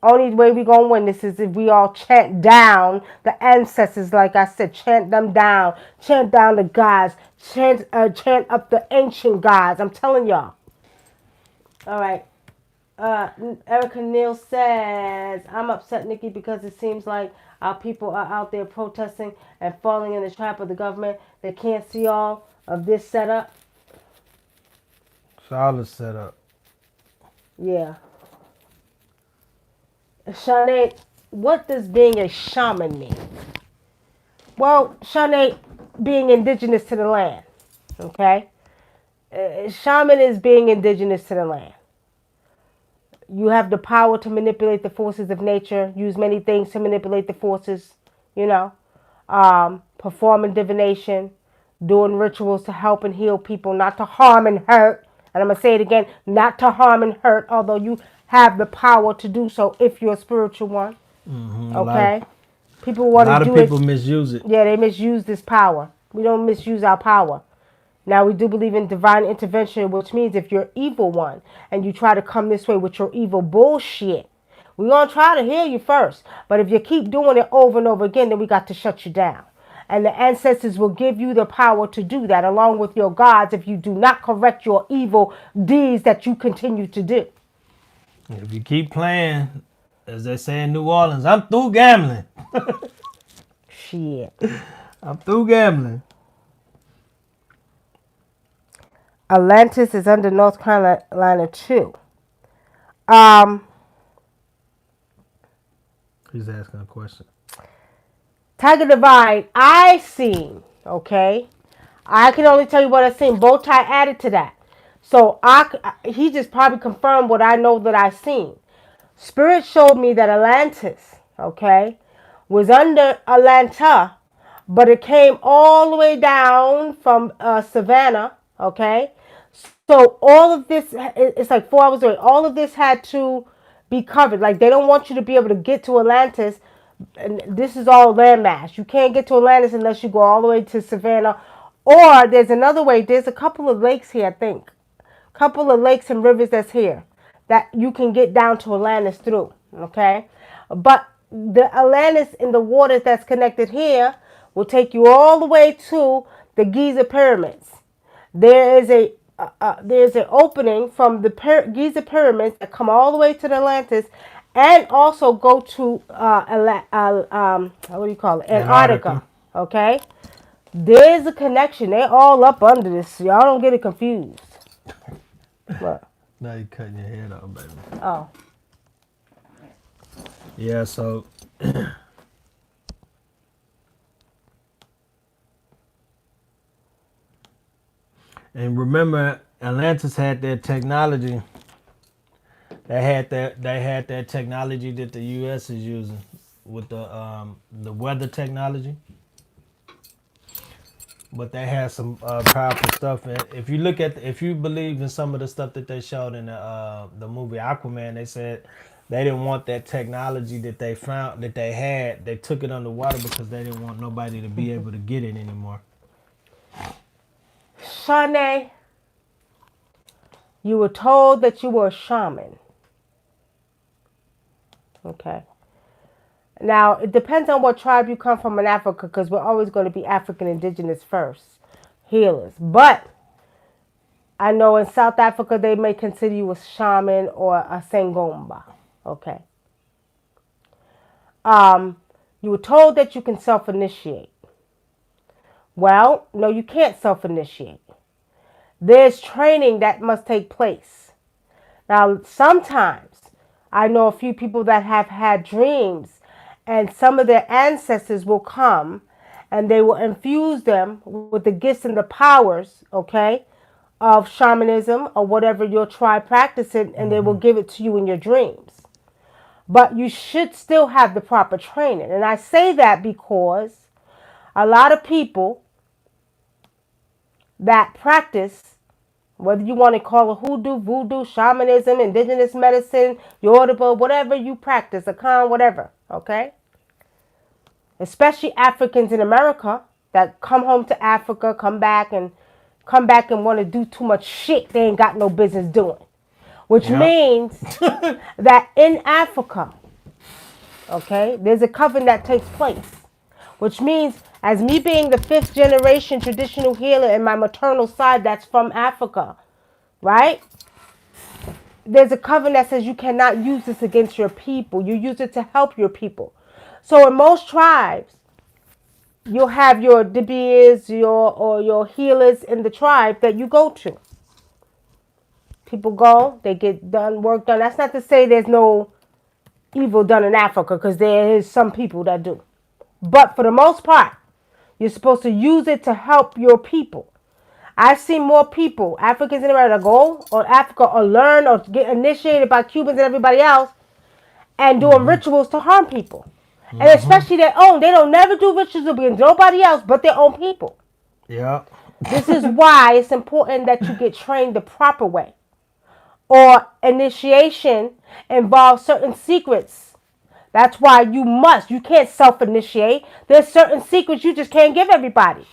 Only way we gonna win this is if we all chant down the ancestors, like I said, chant them down, chant down the gods, chant up the ancient gods. I'm telling y'all. All right. Erica Neal says, I'm upset, Nikki, because it seems like our people are out there protesting and falling in the trap of the government. They can't see all of this setup. It's all a setup. Yeah. Shanae, what does being a shaman mean? Well, Shanae, being indigenous to the land, okay? Shaman is being indigenous to the land. You have the power to manipulate the forces of nature, use many things to manipulate the forces, you know, performing divination, doing rituals to help and heal people, not to harm and hurt. And I'm going to say it again, not to harm and hurt, although you have the power to do so if you're a spiritual one. Okay? People A want lot to of do people it. misuse it. Yeah, they misuse this power. We don't misuse our power. Now, we do believe in divine intervention, which means if you're evil one and you try to come this way with your evil bullshit, we're going to try to heal you first. But if you keep doing it over and over again, then we got to shut you down. And the ancestors will give you the power to do that along with your gods if you do not correct your evil deeds that you continue to do. If you keep playing, as they say in New Orleans, I'm through gambling. Shit. I'm through gambling. Atlantis is under North Carolina too. Um, He's asking a question. Tiger Divine, I seen, okay? I can only tell you what I seen. Bowtie added to that. So he just probably confirmed what I know that I seen. Spirit showed me that Atlantis, okay, was under Atlanta, but it came all the way down from Savannah, okay? So all of this, it's like 4 hours away. All of this had to be covered. Like they don't want you to be able to get to Atlantis. And this is all landmass. You can't get to Atlantis unless you go all the way to Savannah. Or there's another way. There's a couple of lakes here, I think. Couple of lakes and rivers that's here that you can get down to Atlantis through. Okay? But the Atlantis in the waters that's connected here will take you all the way to the Giza pyramids. There is there's an opening from the Giza pyramids that come all the way to the Atlantis, and also go to what do you call it? Antarctica. Okay, there's a connection. They're all up under this. Y'all don't get it confused. What? Now you're cutting your head off, baby. Oh. Yeah, so and remember, Atlantis had their technology. They had that technology that the U.S. is using with the weather technology. But they had some powerful stuff. And if you look at, if you believe in some of the stuff that they showed in the movie Aquaman, they said they didn't want that technology that they found that they had. They took it underwater because they didn't want nobody to be able to get it anymore. Shanae, you were told that you were a shaman. Okay. Now, it depends on what tribe you come from in Africa, because we're always going to be African indigenous first, healers. But I know in South Africa, they may consider you a shaman or a sangomba. Okay. You were told that you can self-initiate. Well, no, you can't self-initiate. There's training that must take place. Now, sometimes I know a few people that have had dreams, and some of their ancestors will come and they will infuse them with the gifts and the powers, okay, of shamanism or whatever your tribe practicing, and they will give it to you in your dreams. But you should still have the proper training. And I say that because a lot of people that practice, whether you want to call it hoodoo, voodoo, shamanism, indigenous medicine, Yoruba, whatever you practice, Akan, whatever, okay? Especially Africans in America that come home to Africa, come back and want to do too much shit they ain't got no business doing. Which means that in Africa, okay, there's a coven that takes place. Which means, as me being the 5th generation traditional healer in my maternal side that's from Africa, right? There's a coven that says you cannot use this against your people. You use it to help your people. So in most tribes, you'll have your Dibias, your healers in the tribe that you go to. People go, they get done, work done. That's not to say there's no evil done in Africa, because there is some people that do. But for the most part, you're supposed to use it to help your people. I've seen more people, Africans in America, go or Africa or learn or get initiated by Cubans and everybody else and doing rituals to harm people. And especially their own. They don't never do rituals against nobody else but their own people. Yeah. This is why it's important that you get trained the proper way. Or initiation involves certain secrets. That's why you can't self-initiate. There's certain secrets you just can't give everybody.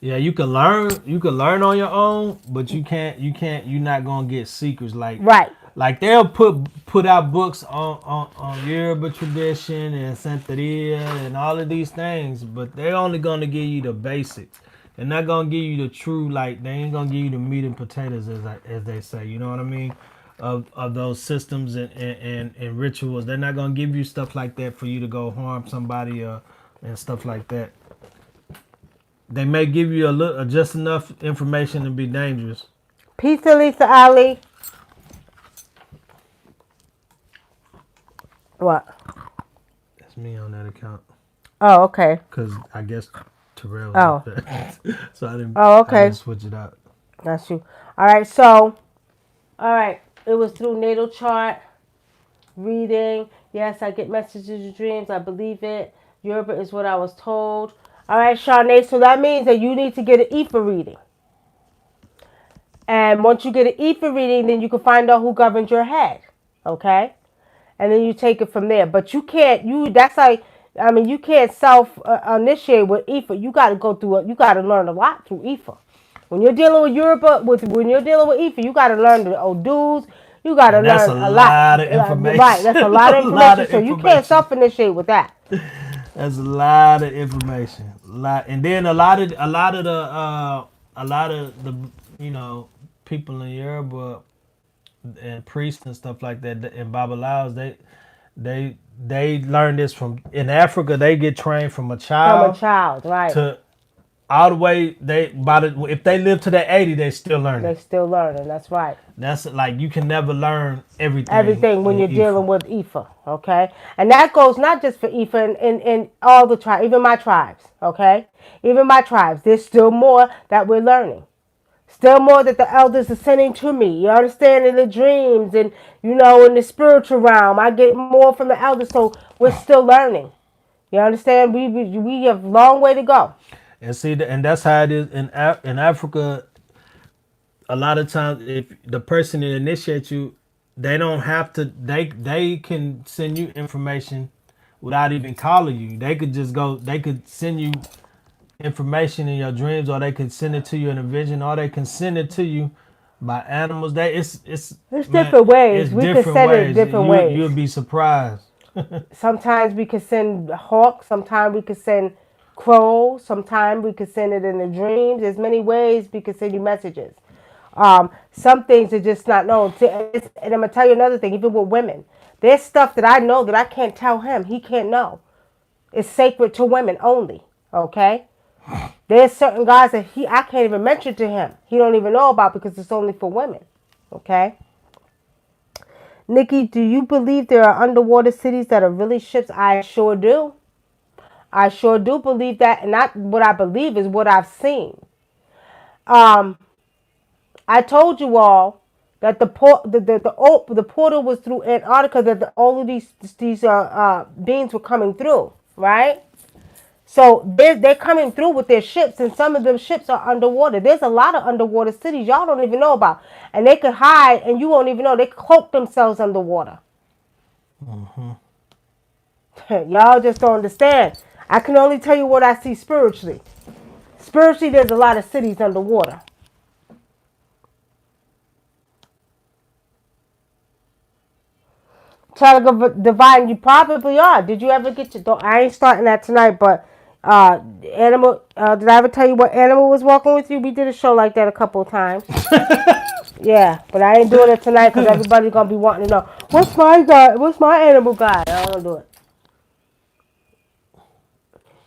Yeah, you can learn on your own, but you're not gonna get secrets Right. like they'll put out books on Yoruba tradition and Santeria and all of these things, but they're only gonna give you the basics. They're not gonna give you the true, like they ain't gonna give you the meat and potatoes as they say. You know what I mean? Of those systems and rituals. They're not gonna give you stuff like that for you to go harm somebody and stuff like that. They may give you just enough information to be dangerous. Peace to Lisa Ali. What? That's me on that account. Oh, okay. Cause I guess Terrell. Oh. So I didn't. Oh, okay. I didn't switch it out. That's you. All right. So, all right. It was through natal chart reading. Yes, I get messages in dreams. I believe it. Yoruba is what I was told. All right, Shanae. So that means that you need to get an Ifa reading. And once you get an Ifa reading, then you can find out who governs your head. Okay? And then you take it from there. But you can't, you can't self-initiate with Ifa. You got to go through it. You got to learn a lot through Ifa. When you're dealing with Yoruba, when you're dealing with Ifa, you got to learn the Odu's. You got to learn a lot of information. Right, that's a lot of information. So you can't self-initiate with that. That's a lot of information. And then a lot of the people in Yoruba and priests and stuff like that and Babalaos, they learn this in Africa. They get trained from a child. Right. To all the way if they live to their 80, they still learning. They still learning. That's right. That's like you can never learn everything. Everything when you're dealing with Ifa, okay? And that goes not just for Ifa in all the tribes, even my tribes, okay? Even my tribes. There's still more that we're learning. Still more that the elders are sending to me. You understand? In the dreams and, in the spiritual realm. I get more from the elders, so we're still learning. You understand? We have a long way to go. And see, and that's how it is in Africa. A lot of times, if the person that initiates you, they don't have to. They can send you information without even calling you. They could just go. They could send you information in your dreams, or they could send it to you in a vision, or they can send it to you by animals. It's different ways. We can send it different ways. You'll be surprised. Sometimes we could send hawks. Sometimes we could send crows. Sometimes we could send it in the dreams. There's many ways we could send you messages. Some things are just not known. And I'm going to tell you another thing, even with women. There's stuff that I know that I can't tell him. He can't know. It's sacred to women only. Okay? There's certain guys that I can't even mention to him. He don't even know about because it's only for women. Okay? Nikki, do you believe there are underwater cities that are really ships? I sure do. I sure do believe that, and not what I believe is what I've seen. Um, I told you all that the portal was through Antarctica, that all of these beings were coming through, right? So they're coming through with their ships, and some of them ships are underwater. There's a lot of underwater cities y'all don't even know about, and they could hide, and you won't even know. They cloak themselves underwater. Mm-hmm. Y'all just don't understand. I can only tell you what I see spiritually. Spiritually, there's a lot of cities underwater. Trying to go divine, you probably are. Did you ever get your? I ain't starting that tonight, but animal. Did I ever tell you what animal was walking with you? We did a show like that a couple of times. Yeah, but I ain't doing it tonight because everybody's gonna be wanting to know what's my guy, what's my animal guy. I don't do it.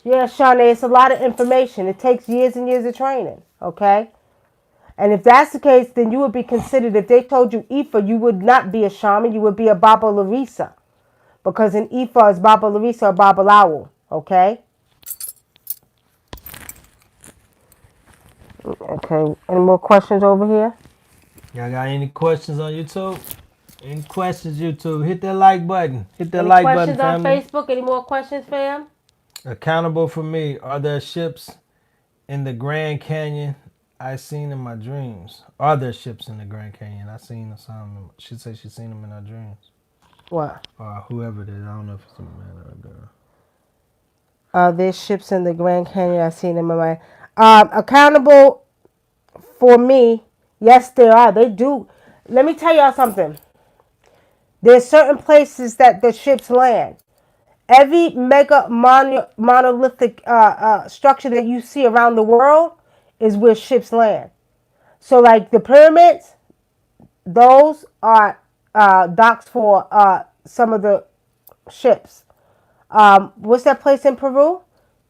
Yeah, Shawnee, it's a lot of information. It takes years and years of training. Okay. And if that's the case, then you would be considered, if they told you Ifa, you would not be a shaman, you would be a Baba Larissa. Because in Ifa is Baba Larissa or Baba Lawal. Okay? Okay. Any more questions over here? Y'all got any questions on YouTube? Any questions, YouTube? Hit that like button. Hit that Any like button, questions on family. Facebook? Any more questions, fam? Accountable for me. Are there ships in the Grand Canyon I seen in my dreams? Are there ships in the Grand Canyon? I seen some. She said she seen them in her dreams. What? Or whoever it is. I don't know if it's a man or a girl. There's ships in the Grand Canyon. I've seen them in my... accountable for me. Yes, there are. They do. Let me tell y'all something. There's certain places that the ships land. Every mega monolithic structure that you see around the world is where ships land. So, like the pyramids, those are docks for some of the ships. What's that place in Peru?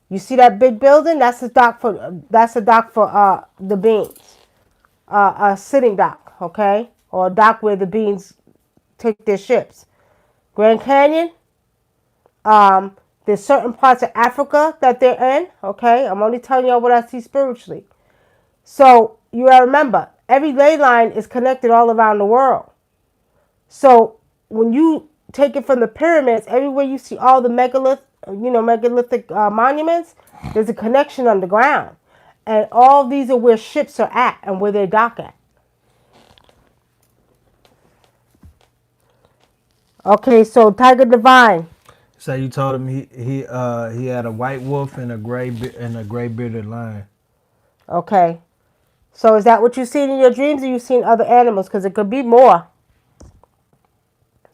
You see that big building? That's a dock for the beans. A sitting dock, okay, or a dock where the beans take their ships. Grand Canyon. There's certain parts of Africa that they're in. Okay, I'm only telling y'all what I see spiritually. So you gotta remember, every ley line is connected all around the world. So when you take it from the pyramids, everywhere you see all the megalithic monuments, there's a connection underground, and all these are where ships are at and where they dock at. Okay, so Tiger Divine. So you told him he had a white wolf and a gray bearded lion. Okay, so is that what you've seen in your dreams, or you've seen other animals? Because it could be more.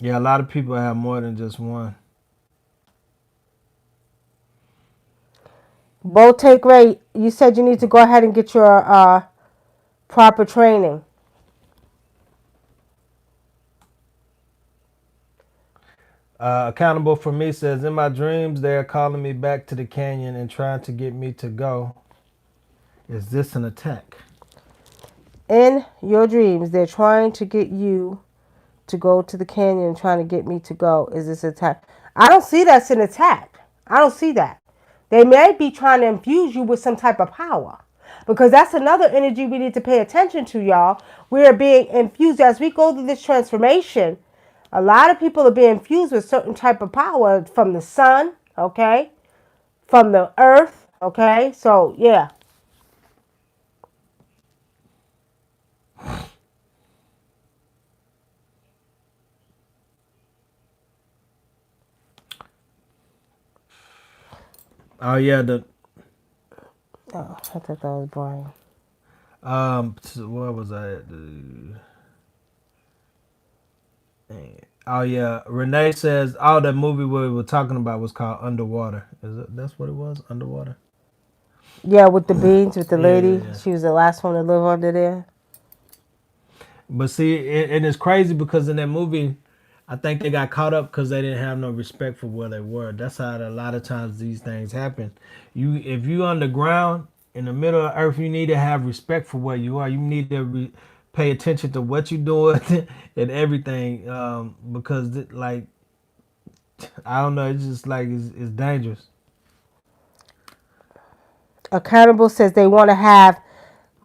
Yeah, a lot of people have more than just one. Bo Take Ray, you said you need to go ahead and get your proper training. Accountable for me says, in my dreams, they are calling me back to the canyon and trying to get me to go. Is this an attack? In your dreams, they're trying to get you to go to the canyon and trying to get me to go. Is this an attack? I don't see that's an attack. I don't see that. They may be trying to infuse you with some type of power. Because that's another energy we need to pay attention to, y'all. We are being infused as we go through this transformation. A lot of people are being infused with certain type of power from the sun, okay? From the earth, okay? So, yeah. Oh yeah, Oh, I thought that was boring. where was I at? Oh yeah, Renee says, oh, that movie we were talking about was called Underwater. Is it? That's what it was, Underwater. Yeah, with the beans, with the Yeah, yeah, lady. yeah. She was the last one to live under there. But see, and it's crazy because in that movie, I think they got caught up because they didn't have no respect for where they were. That's how a lot of times these things happen. If you underground in the middle of earth, you need to have respect for where you are. You need to pay attention to what you're doing and everything, because like I don't know, it's just like it's dangerous. Accountable says they want to have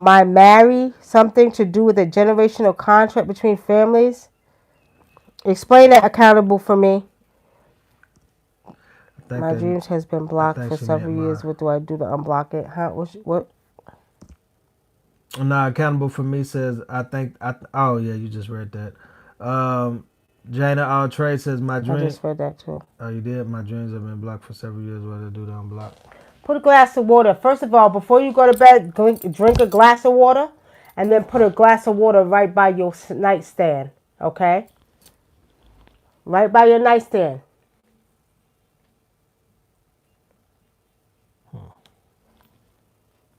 my marry something to do with a generational contract between families. Explain that, accountable, for me. I think My that dreams has been I blocked think for she meant several years. mine. What do I do to unblock it? Huh? What? Nah, accountable for me says I think oh yeah, you just read that. Um, Jana All Trade says my I dream. just read that too. Oh, you did. My dreams have been blocked for several years. What to do to unblock? Put a glass of water. First of all, before you go to bed, drink a glass of water, and then put a glass of water right by your nightstand. Okay? Right by your nightstand.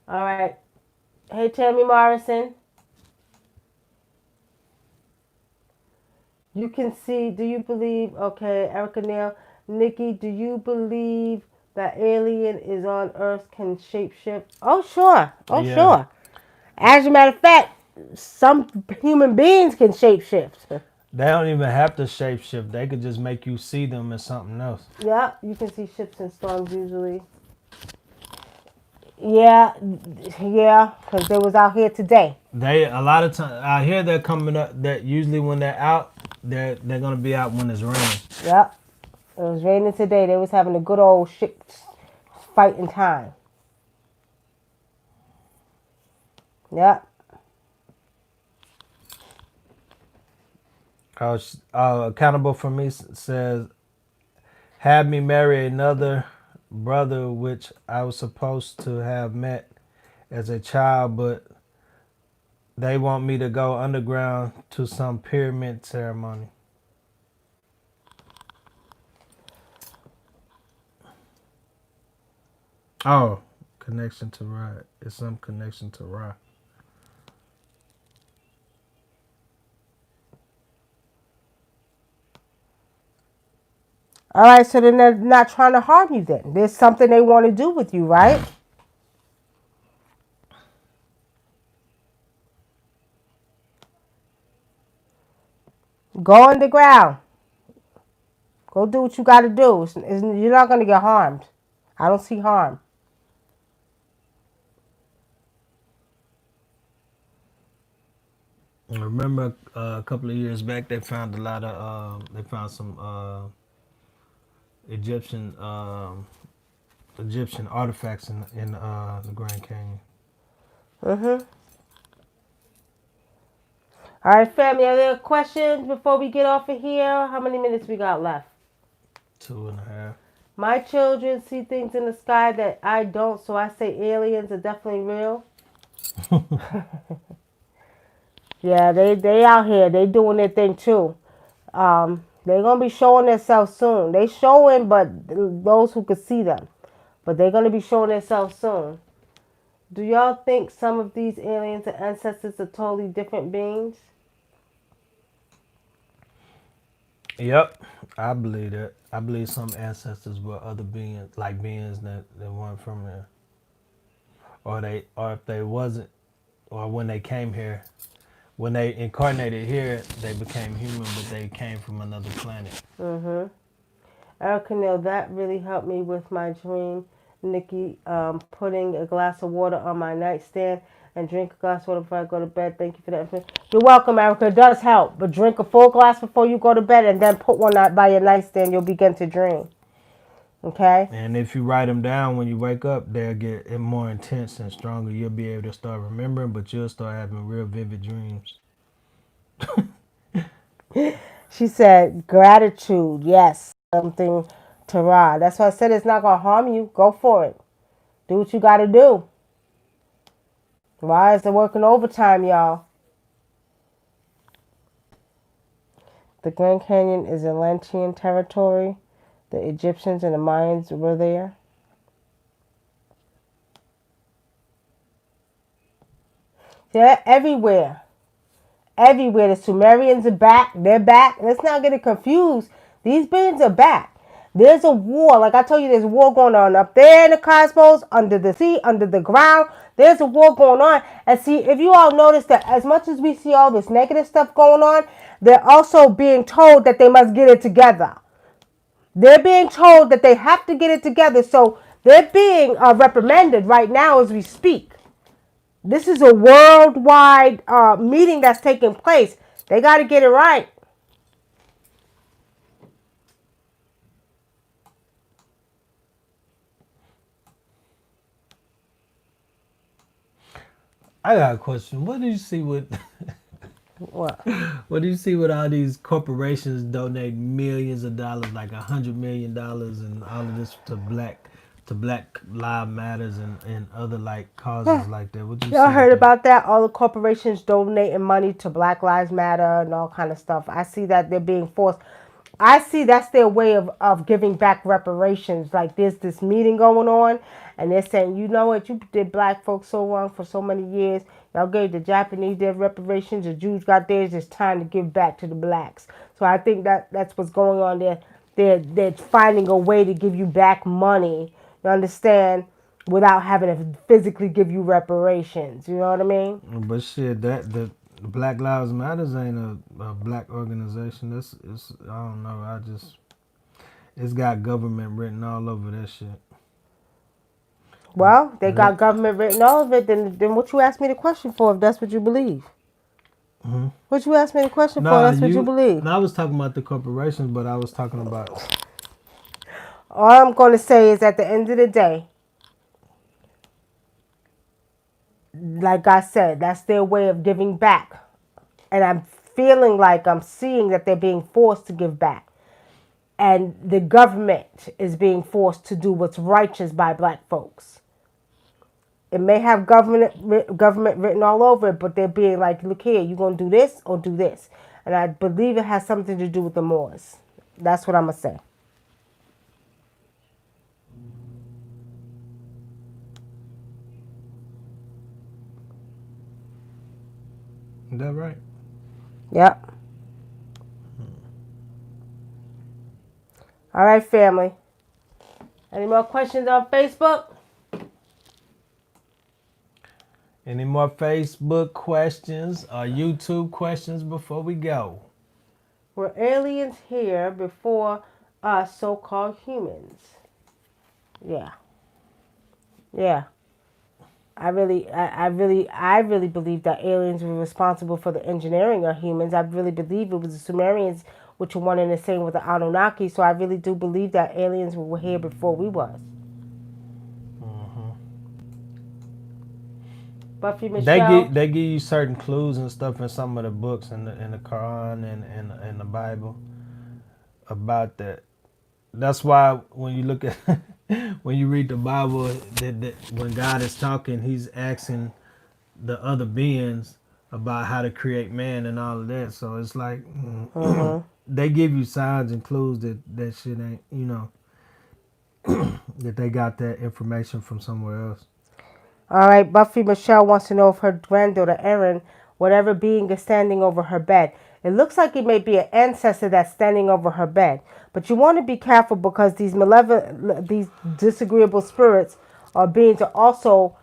All right. Hey, Tammy Morrison. You can see, do you believe, okay, Erica Neal, Nikki, do you believe that alien is on Earth can shapeshift? Oh, sure. Oh, Yeah, sure. As a matter of fact, some human beings can shapeshift. they don't even have to shapeshift. They could just make you see them as something else. Yeah, you can see ships and storms usually. Yeah, yeah, because they was out here today. They a lot of times I hear they're coming up. That usually when they're out, they're gonna be out when it's raining. Yep, it was raining today. They was having a good old ship fighting time. Yep. Accountable for me says had me marry another brother, which I was supposed to have met as a child, but they want me to go underground to some pyramid ceremony. Oh, connection to Ra. It's some connection to Ra. All right, so then they're not trying to harm you then. There's something they want to do with you, right? Go underground. Go do what you got to do. You're not going to get harmed. I don't see harm. I remember a couple of years back they found a lot of they found some Egyptian Egyptian artifacts in the Grand Canyon. Mm-hmm. All right, family, are there questions before we get off of here? How many minutes we got left? 2.5. My children see things in the sky that I don't, so I say aliens are definitely real. Yeah, they out here. They doing their thing too. They're gonna be showing themselves soon. They showing, but those who could see them. But they're gonna be showing themselves soon. Do y'all think some of these aliens and ancestors are totally different beings? Yep, I believe that. I believe some ancestors were other beings, like beings that weren't from there, or if they wasn't, or when they came here, when they incarnated here, they became human, but they came from another planet. Mm-hmm. Erica Neal, that really helped me with my dream. Nikki, putting a glass of water on my nightstand and drink a glass of water before I go to bed. Thank you for that. You're welcome, Erica. It does help. But drink a full glass before you go to bed and then put one out by your nightstand. You'll begin to dream. Okay? And if you write them down when you wake up, they'll get more intense and stronger. You'll be able to start remembering, but you'll start having real vivid dreams. She said, gratitude. Yes. Something to Ra. That's why I said it's not going to harm you. Go for it. Do what you got to do. Why is it working overtime, y'all? The Grand Canyon is Atlantean territory. The Egyptians and the Mayans were there. They're everywhere. Everywhere. The Sumerians are back. They're back. Let's not get it confused. These beings are back. There's a war. Like I told you, there's a war going on up there in the cosmos, under the sea, under the ground. There's a war going on. And see, if you all notice that as much as we see all this negative stuff going on, they're also being told that they must get it together. They're being told that they have to get it together. So They're being reprimanded right now as we speak. This is a worldwide meeting that's taking place. They got to get it right. I got a question. What do you see with What? what do you see with all these corporations donate millions of dollars, like $100 million, and all of this to Black Lives Matters and other like causes like that? What do you Y'all see with heard that? about that? All the corporations donating money to Black Lives Matter and all kind of stuff. I see that they're being forced. I see that's their way of giving back reparations. Like there's this meeting going on and they're saying, you know what, you did black folks so wrong for so many years. Y'all gave the Japanese their reparations, the Jews got theirs. It's time to give back to the blacks. So I think that's what's going on there. They're finding a way to give you back money. You understand? Without having to physically give you reparations. You know what I mean? But shit, that the Black Lives Matters ain't a black organization. It's I don't know. It's got government written all over that shit. Well, they And it, got government written all of it. Then what you asked me the question for? If that's what you believe, mhm. what you asked me the question for? Nah, That's what you you. believe. No, I was talking about the corporations, but I was talking about. All I'm going to say is, at the end of the day, like I said, that's their way of giving back, and I'm feeling like I'm seeing that they're being forced to give back, and the government is being forced to do what's righteous by black folks. It may have government written all over it, but they're being like, look here, you're going to do this or do this. And I believe it has something to do with the Moors. That's what I'm going to say. Is that right? Yep. All right, family. Any more questions on Facebook? Any more Facebook questions or YouTube questions before we go? Were aliens here before us so-called humans? Yeah. Yeah. I really believe that aliens were responsible for the engineering of humans. I really believe it was the Sumerians, which were one and the same with the Anunnaki. So I really do believe that aliens were here before we was. Hmm. Buffy They Michelle. give you certain clues and stuff in some of the books in the Quran and the Bible about that. That's why when you look at when you read the Bible, that when God is talking, He's asking the other beings about how to create man and all of that. So it's like Mm-hmm. they give you signs and clues that shit ain't that they got that information from somewhere else. All right, Buffy Michelle wants to know if her granddaughter Erin, whatever being is standing over her bed. It looks like it may be an ancestor that's standing over her bed. But you want to be careful because these malevolent, these disagreeable spirits or beings are also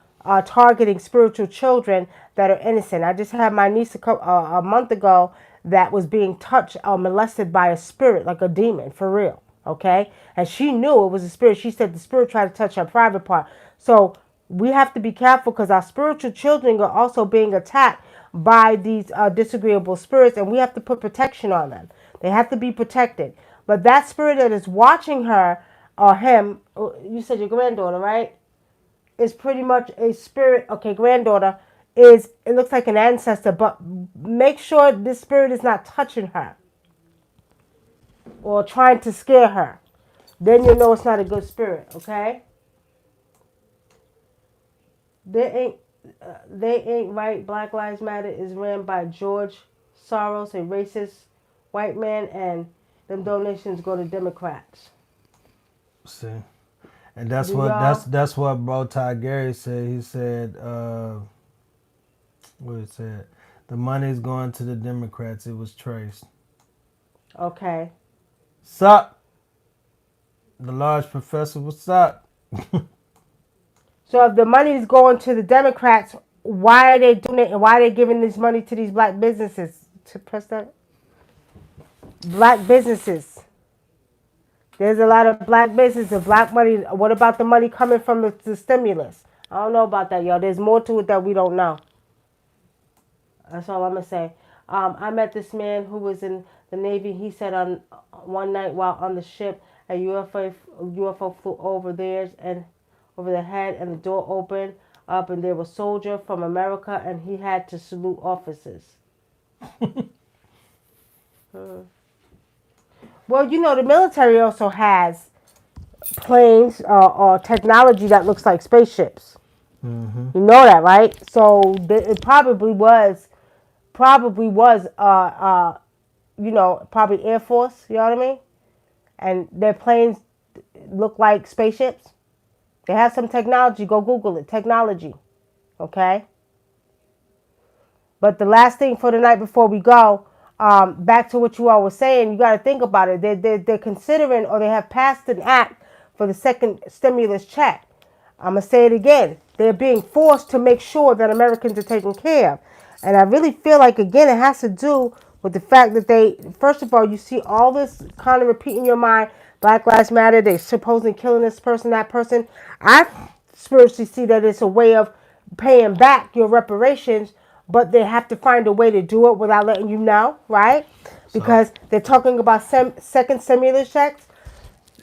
targeting spiritual children that are innocent. I just had my niece a month ago that was being touched or molested by a spirit, like a demon, for real. Okay? And she knew it was a spirit. She said the spirit tried to touch her private part. So we have to be careful because our spiritual children are also being attacked by these disagreeable spirits, and we have to put protection on them. They have to be protected. But that spirit that is watching her or him, you said your granddaughter, right? Is pretty much a spirit. Okay, granddaughter is, it looks like an ancestor, but make sure this spirit is not touching her or trying to scare her. Then you know it's not a good spirit, okay? They ain't they ain't right. Black Lives Matter is ran by George Soros, a racist white man, and them donations go to Democrats. See, and that's Do what y'all? that's what Bro Ty Gary said. He said, what he said, the money is going to the Democrats. It was traced. Okay. Sup, the large professor. What's up? So if the money is going to the Democrats, why are they donating? Why are they giving this money to these black businesses? To press that, black businesses. There's a lot of black business and black money. What about the money coming from the stimulus? I don't know about that, y'all. There's more to it that we don't know. That's all I'm gonna say. I met this man who was in the Navy. He said on one night while on the ship, a UFO flew over theirs and over their head, and the door opened up, and there was a soldier from America, and he had to salute officers. Well, the military also has planes or technology that looks like spaceships. Mm-hmm. You know that, right? So it probably was probably Air Force, you know what I mean? And their planes look like spaceships. They have some technology. Go Google it. Technology. Okay? But the last thing for the night before we go, back to what you all were saying, you got to think about it. They're considering, or they have passed an act for the second stimulus check. I'm going to say it again. They're being forced to make sure that Americans are taken care of. And I really feel like, again, it has to do with the fact that first of all, you see all this kind of repeat in your mind. Black Lives Matter, they're supposedly killing this person, that person. I spiritually see that it's a way of paying back your reparations, but they have to find a way to do it without letting you know, right? So, Because they're talking about second stimulus checks.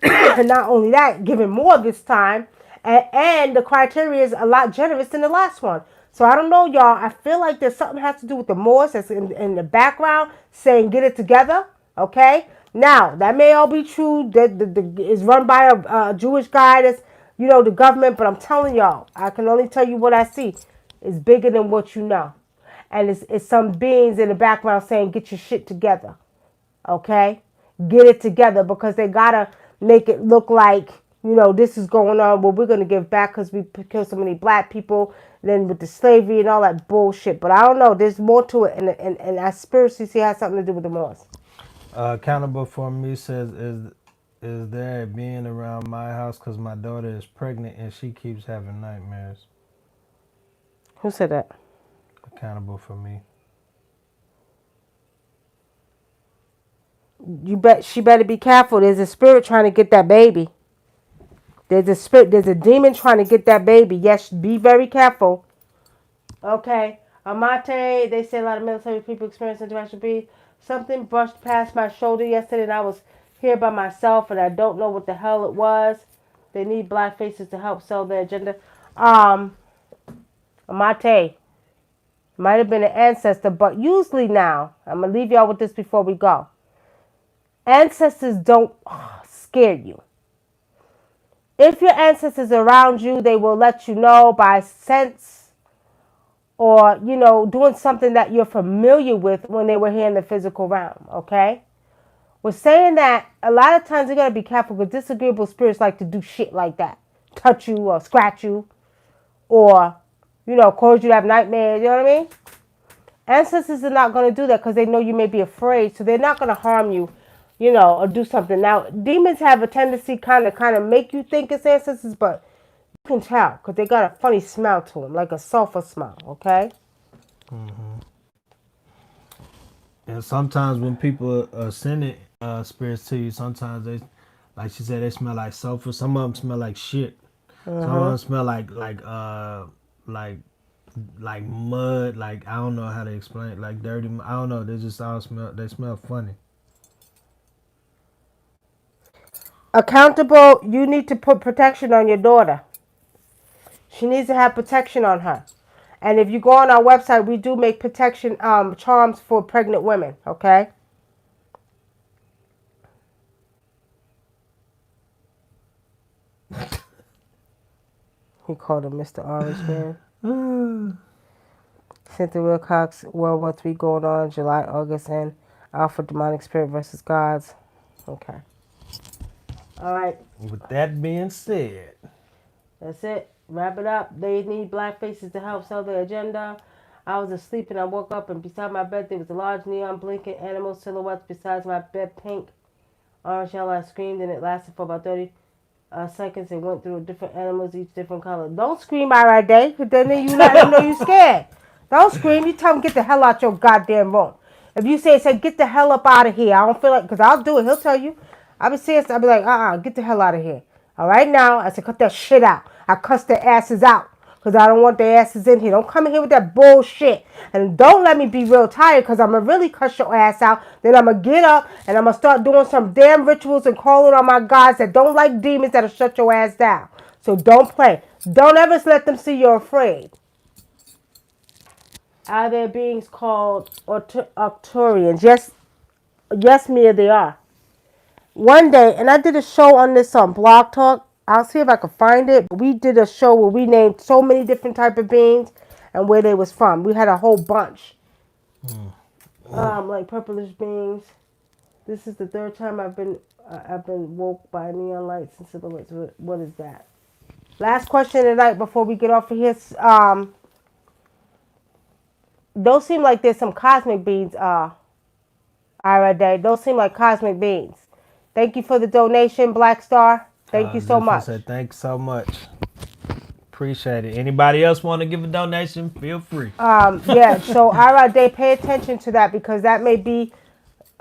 And not only that, giving more this time. And the criteria is a lot generous than the last one. So I don't know, y'all. I feel like there's something has to do with the Moors that's in the background saying get it together. Okay? Now, that may all be true. That is run by a Jewish guy that's, the government. But I'm telling y'all, I can only tell you what I see. It's bigger than what you know. And it's some beings in the background saying get your shit together. Okay? Get it together because they got to make it look like, this is going on. Well, we're going to give back because we killed so many black people. Then with the slavery and all that bullshit. But I don't know. There's more to it. And I spiritually see it has something to do with the Moors. accountable for me says is there being around my house because my daughter is pregnant and she keeps having nightmares. Who said that? Accountable for me. She better be careful. There's a spirit trying to get that baby. There's a spirit. There's a demon trying to get that baby. Yes, be very careful. Okay. Amate, they say a lot of military people experience international peace. Something brushed past my shoulder yesterday and I was here by myself and I don't know what the hell it was. They need black faces to help sell their agenda. Amate, might have been an ancestor, but usually now, I'm going to leave y'all with this before we go. Ancestors don't scare you. If your ancestors are around you, they will let you know by sense or, doing something that you're familiar with when they were here in the physical realm, okay? We're saying that a lot of times you got to be careful because disagreeable spirits like to do shit like that. Touch you or scratch you or, cause you to have nightmares, you know what I mean? Ancestors are not going to do that because they know you may be afraid, so they're not going to harm you, or do something. Now, demons have a tendency kind of make you think it's ancestors, but you can tell because they got a funny smell to them, like a sulfur smell, okay? Mm-hmm. And sometimes when people are sending spirits to you, sometimes they, like she said, they smell like sulfur. Some of them smell like shit. Some of them smell like mud. Like I don't know how to explain it. Like dirty. I don't know. They just all smell. They smell funny. Accountable, you need to put protection on your daughter. She needs to have protection on her. And if you go on our website, we do make protection charms for pregnant women, okay? He called him Mr. Orange Man. Cynthia Wilcox, World War III going on, July, August, and Alpha Demonic Spirit versus Gods. Okay. All right. With that being said, that's it. Wrap it up. They need black faces to help sell their agenda. I was asleep and I woke up and beside my bed there was a large neon blinking animal silhouettes beside my bed, pink, orange, yellow. I screamed and it lasted for about 30 seconds. It went through different animals, each different color. Don't scream out right there, because then you let them know you scared. Don't scream. You tell them get the hell out your goddamn room. If you say get the hell up out of here, I don't feel like, because I'll do it. He'll tell you. I be saying, I be like, get the hell out of here. All right now, I said, cut that shit out. I cuss their asses out because I don't want their asses in here. Don't come in here with that bullshit. And don't let me be real tired because I'm going to really cuss your ass out. Then I'm going to get up and I'm going to start doing some damn rituals and calling on my gods that don't like demons that'll shut your ass down. So don't play. Don't ever let them see you're afraid. Are there beings called Arcturians? Yes, Mia, they are. One day, and I did a show on this on Blog Talk. I'll see if I can find it. We did a show where we named so many different type of beings and where they was from. We had a whole bunch. Like purplish beings. This is the third time I've been woke by neon lights and silhouettes. What is that? Last question tonight before we get off of here. Those seem like there's some cosmic beings. Ira Day. Those seem like cosmic beings. Thank you for the donation, Black Star. Thank you so much. Said, thanks so much. Appreciate it. Anybody else want to give a donation? Feel free. Yeah, so Ira Day, pay attention to that because that may be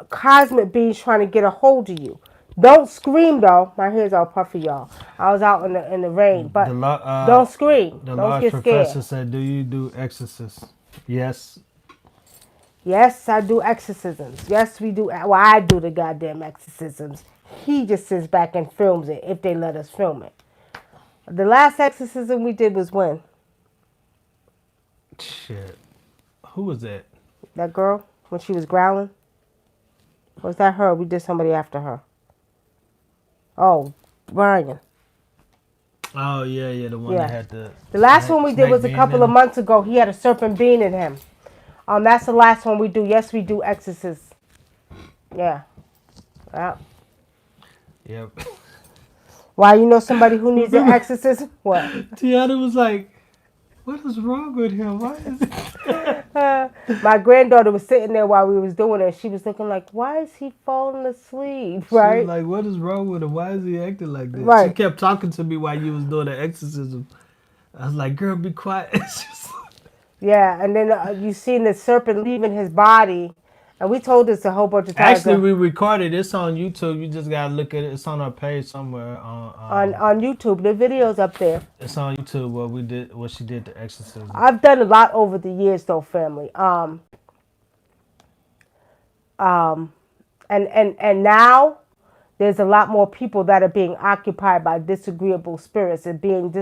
cosmic beings trying to get a hold of you. Don't scream though. My hair's all puffy, y'all. I was out in the rain, but don't scream. The Don't large get professor scared. said, "Do you do exorcists?" Yes. Yes, I do exorcisms. Yes, we do. Well, I do the goddamn exorcisms. He just sits back and films it if they let us film it. The last exorcism we did was when? Shit. Who was that? That girl, when she was growling? Was that her? We did somebody after her. Oh, Brian. Oh, yeah, the one that had the last one we did was a couple of months ago. He had a serpent being in him. That's the last one we do. Yes, we do exorcists. Yeah. Yep. Why, you know somebody who needs an exorcism? What? Tiana was like, what is wrong with him? Why is it? My granddaughter was sitting there while we was doing it. She was looking like, why is he falling asleep? Right? She was like, what is wrong with him? Why is he acting like this? Right. She kept talking to me while you was doing the exorcism. I was like, girl, be quiet. Yeah, and then you seen the serpent leaving his body. And we told this a whole bunch of times. Actually, we recorded. It's on YouTube. You just gotta look at it. It's on our page somewhere. On YouTube, the video's up there. It's on YouTube where she did the exorcism. I've done a lot over the years, though, family. And now there's a lot more people that are being occupied by disagreeable spirits and being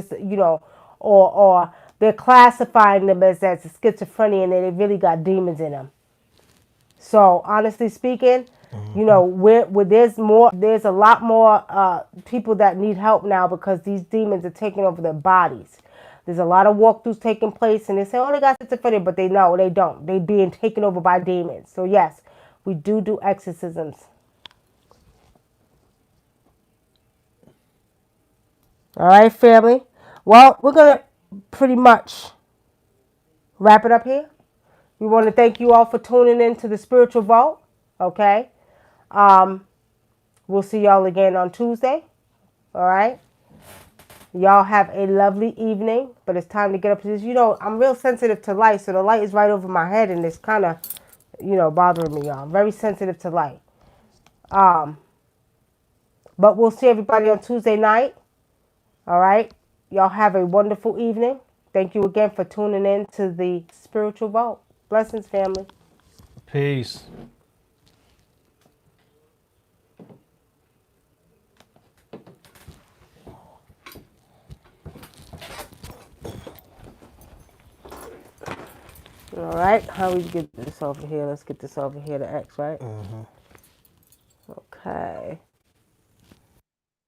or they're classifying them as schizophrenia and they really got demons in them. So honestly speaking, where there's a lot more people that need help now because these demons are taking over their bodies. There's a lot of walkthroughs taking place and they say, oh, they got schizophrenia, but they don't. They being taken over by demons. So yes, we do exorcisms. All right, family. Well, we're going to pretty much wrap it up here. We want to thank you all for tuning in to the Spiritual Vault. Okay. We'll see y'all again on Tuesday. All right. Y'all have a lovely evening, but it's time to get up to this. I'm real sensitive to light, so the light is right over my head, and it's kind of, bothering me, y'all. I'm very sensitive to light. But we'll see everybody on Tuesday night. All right. Y'all have a wonderful evening. Thank you again for tuning in to the Spiritual Vault. Blessings, family. Peace. All right. How we get this over here? Let's get this over here to X, right? Okay.